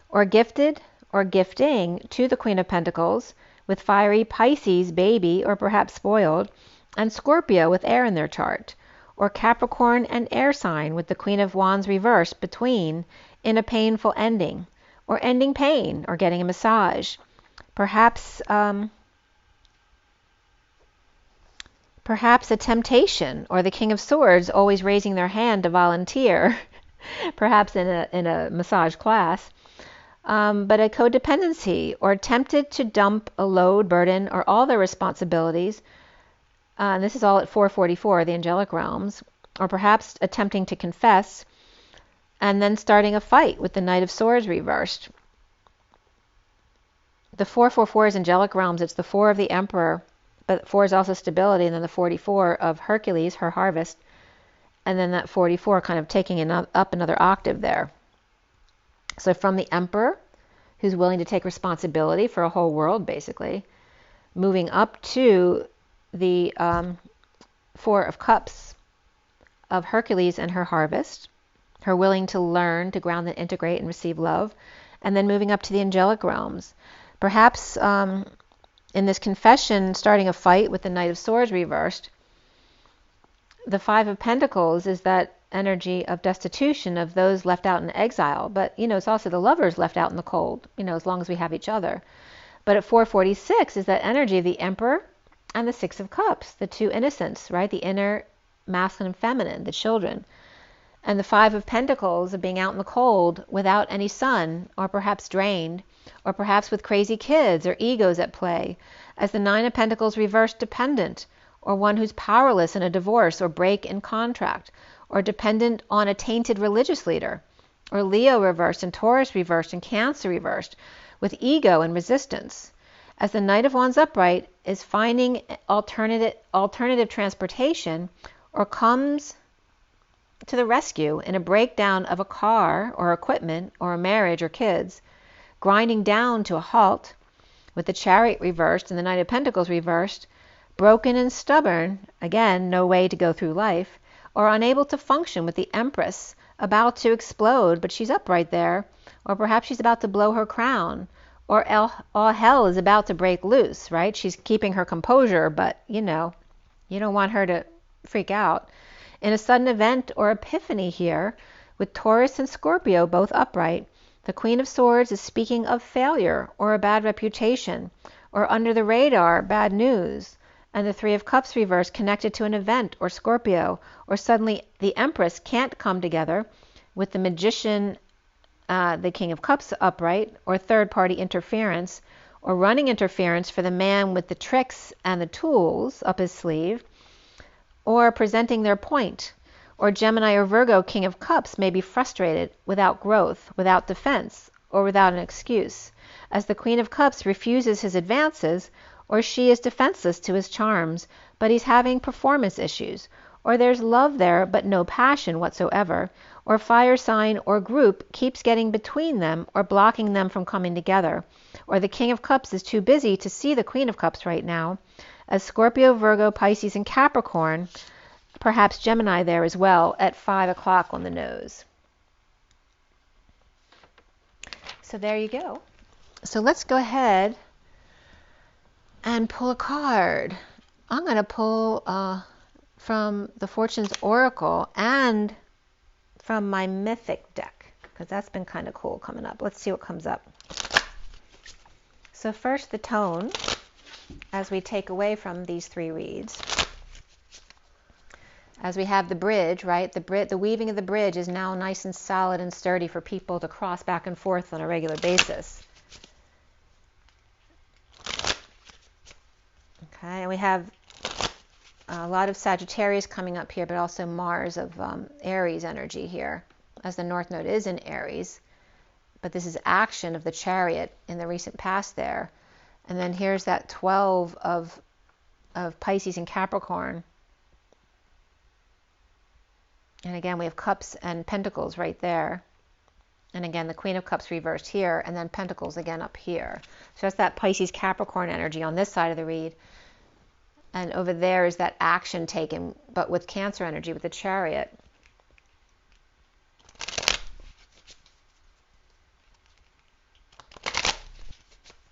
or gifted or gifting to the Queen of Pentacles with fiery Pisces, baby, or perhaps spoiled, and Scorpio with air in their chart, or Capricorn and air sign with the Queen of Wands reversed between in a painful ending, or ending pain, or getting a massage. Perhaps a temptation, or the King of Swords always raising their hand to volunteer, perhaps in a massage class, but a codependency, or tempted to dump a load, burden, or all their responsibilities. And this is all at 444, the angelic realms, or perhaps attempting to confess and then starting a fight with the Knight of Swords reversed. The 444 is angelic realms. It's the 4 of the Emperor, but 4 is also stability, and then the 44 of Hercules, her harvest, and then that 44 kind of taking up another octave there. So from the Emperor, who's willing to take responsibility for a whole world, basically, moving up to the 4 of Cups of Hercules and her harvest, her willing to learn, to ground and integrate and receive love, and then moving up to the angelic realms. Perhaps in this confession, starting a fight with the Knight of Swords reversed. The 5 of Pentacles is that energy of destitution, of those left out in exile, but it's also the lovers left out in the cold, as long as we have each other. But at 446 is that energy of the Emperor and the 6 of Cups, the two innocents, right? The inner masculine and feminine, the children. And the 5 of Pentacles of being out in the cold without any sun, or perhaps drained, or perhaps with crazy kids or egos at play, as the 9 of Pentacles reversed dependent, or one who's powerless in a divorce or break in contract, or dependent on a tainted religious leader, or Leo reversed and Taurus reversed and Cancer reversed, with ego and resistance, as the Knight of Wands upright is finding alternative transportation, or comes to the rescue in a breakdown of a car or equipment or a marriage or kids, grinding down to a halt, with the Chariot reversed and the Knight of Pentacles reversed, broken and stubborn, again, no way to go through life, or unable to function with the Empress about to explode, but she's upright there. Or perhaps she's about to blow her crown. Or all hell is about to break loose, right? She's keeping her composure, but you don't want her to freak out. In a sudden event or epiphany here, with Taurus and Scorpio both upright, the Queen of Swords is speaking of failure or a bad reputation, or under the radar, bad news. And the Three of Cups reversed connected to an event or Scorpio, or suddenly the Empress can't come together with the Magician, the King of Cups upright, or third-party interference, or running interference for the man with the tricks and the tools up his sleeve, or presenting their point. Or Gemini or Virgo King of Cups may be frustrated, without growth, without defense, or without an excuse, as the Queen of Cups refuses his advances, or she is defenseless to his charms, but he's having performance issues, or there's love there but no passion whatsoever, or fire sign or group keeps getting between them or blocking them from coming together, or the King of Cups is too busy to see the Queen of Cups right now, as Scorpio, Virgo, Pisces, and Capricorn, perhaps Gemini there as well, at 5 o'clock on the nose. So there you go. So let's go ahead and pull a card. I'm going to pull from the Fortune's Oracle and from my Mythic deck, because that's been kind of cool coming up. Let's see what comes up. So first, the tone, as we take away from these three reads. As we have the bridge, right? The weaving of the bridge is now nice and solid and sturdy for people to cross back and forth on a regular basis. Okay, and we have a lot of Sagittarius coming up here, but also Mars of Aries energy here, as the North Node is in Aries. But this is action of the Chariot in the recent past there. And then here's that 12 of Pisces and Capricorn. And again, we have Cups and Pentacles right there. And again, the Queen of Cups reversed here, and then Pentacles again up here. So that's that Pisces Capricorn energy on this side of the read. And over there is that action taken, but with Cancer energy, with the Chariot.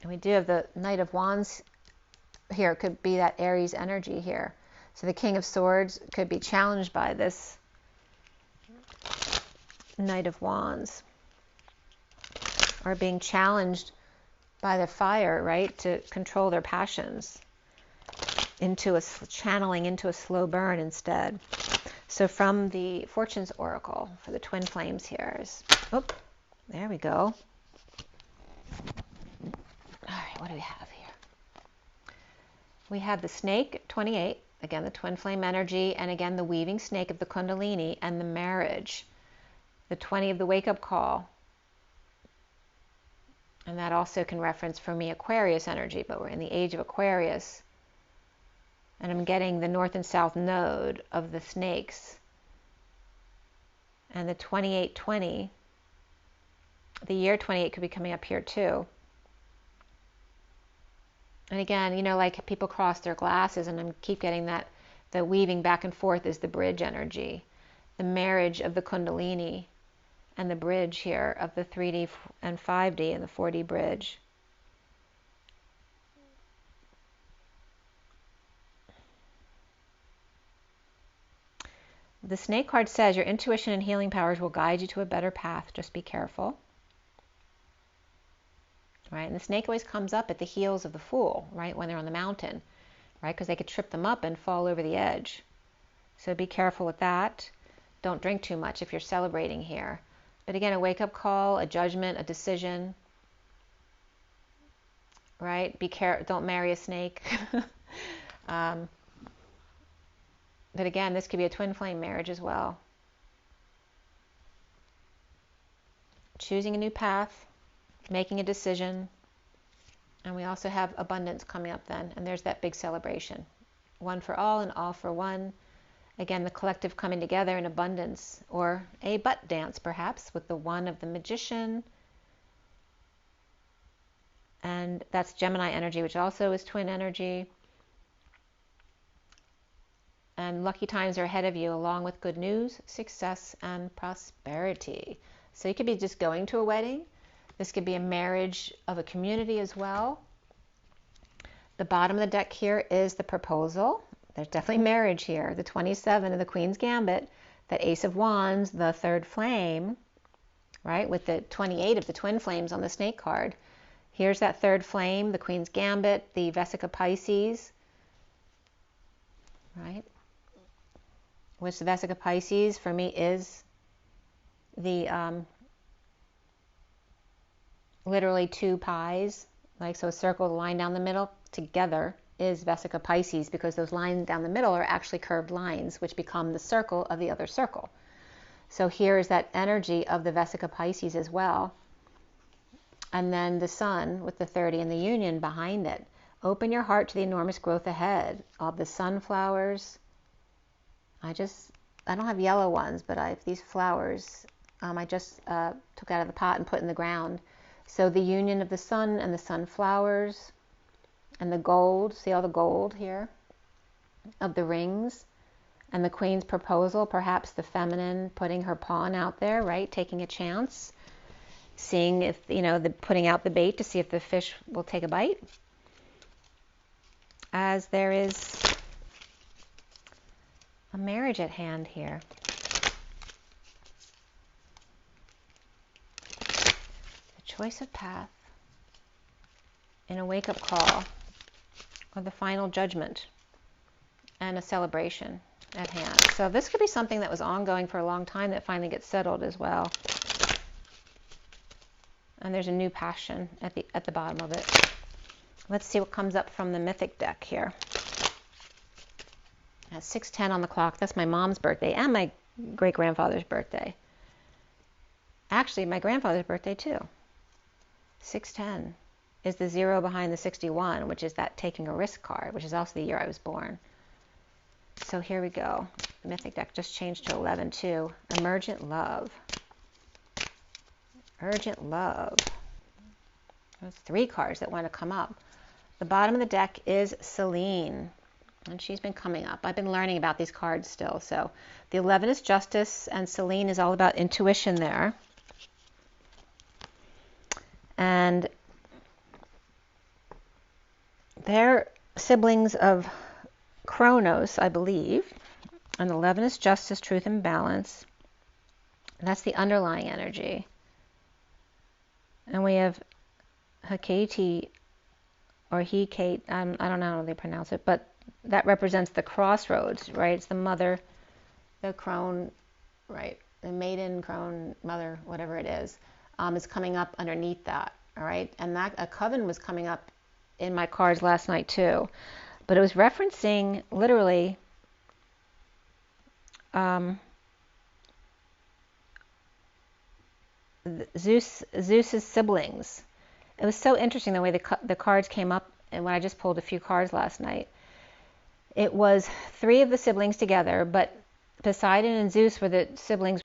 And we do have the Knight of Wands here. It could be that Aries energy here. So the King of Swords could be challenged by this Knight of Wands, or being challenged by the fire, right, to control their passions, into a channeling into a slow burn instead. So from the Fortune's Oracle for the twin flames here is, oh, there we go. All right, what do we have here? We have the Snake, 28, again the twin flame energy, and again the weaving snake of the Kundalini, and the marriage, the 20 of the wake-up call. And that also can reference for me Aquarius energy, but we're in the age of Aquarius. And I'm getting the North and South node of the snakes. And the 2820, the year 28 could be coming up here too. And again, like people cross their glasses, and I keep getting that the weaving back and forth is the bridge energy, the marriage of the Kundalini, and the bridge here of the 3D and 5D and the 4D bridge. The Snake card says your intuition and healing powers will guide you to a better path. Just be careful. Right? And the snake always comes up at the heels of the Fool, right, when they're on the mountain, right, because they could trip them up and fall over the edge. So be careful with that. Don't drink too much if you're celebrating here. But again, a wake-up call, a judgment, a decision, right? Be careful. Don't marry a snake. But again, this could be a twin flame marriage as well. Choosing a new path, making a decision. And we also have abundance coming up then. And there's that big celebration. One for all and all for one. Again, the collective coming together in abundance, or a butt dance perhaps, with the one of the Magician. And that's Gemini energy, which also is twin energy. And and lucky times are ahead of you, along with good news, success, and prosperity. So you could be just going to a wedding. This could be a marriage of a community as well. The bottom of the deck here is the proposal. There's definitely marriage here. The 27 of the Queen's Gambit, that Ace of Wands, the third flame, right, with the 28 of the twin flames on the snake card. Here's that third flame, the Queen's Gambit, the Vesica Pisces, right? Which the Vesica Pisces for me is the literally two pies, like so a circle, the line down the middle together is Vesica Pisces, because those lines down the middle are actually curved lines which become the circle of the other circle. So here is that energy of the Vesica Pisces as well. And then the sun with the 30 and the union behind it. Open your heart to the enormous growth ahead. All the sunflowers. I don't have yellow ones, but I have these flowers. I just took out of the pot and put in the ground. So the union of the sun and the sunflowers and the gold. See all the gold here of the rings. And the Queen's proposal, perhaps the feminine putting her pawn out there, right? Taking a chance. Seeing if, putting out the bait to see if the fish will take a bite. As there is a marriage at hand here. The choice of path in a wake-up call, or the final judgment, and a celebration at hand. So this could be something that was ongoing for a long time that finally gets settled as well. And there's a new passion at the bottom of it. Let's see what comes up from the mythic deck here. At 6:10 on the clock, that's my mom's birthday and my great-grandfather's birthday. Actually, my grandfather's birthday too. 6:10 is the 0 behind the 61, which is that taking a risk card, which is also the year I was born. So here we go. The mythic deck just changed to 11-2. Emergent love. Urgent love. There's 3 cards that want to come up. The bottom of the deck is Selene, and she's been coming up. I've been learning about these cards still. So the 11 is Justice, and Selene is all about intuition there. And they're siblings of Kronos, I believe. And 11 is Justice, Truth, and Balance. And that's the underlying energy. And we have Hecate, or Hecate, I don't know how they pronounce it, but that represents the crossroads, right? It's the mother, the crone, right? The maiden, crone, mother, whatever it is coming up underneath that, all right? And that a coven was coming up in my cards last night too. But it was referencing literally Zeus's siblings. It was so interesting the way the cards came up, and when I just pulled a few cards last night. It was 3 of the siblings together, but Poseidon and Zeus were the siblings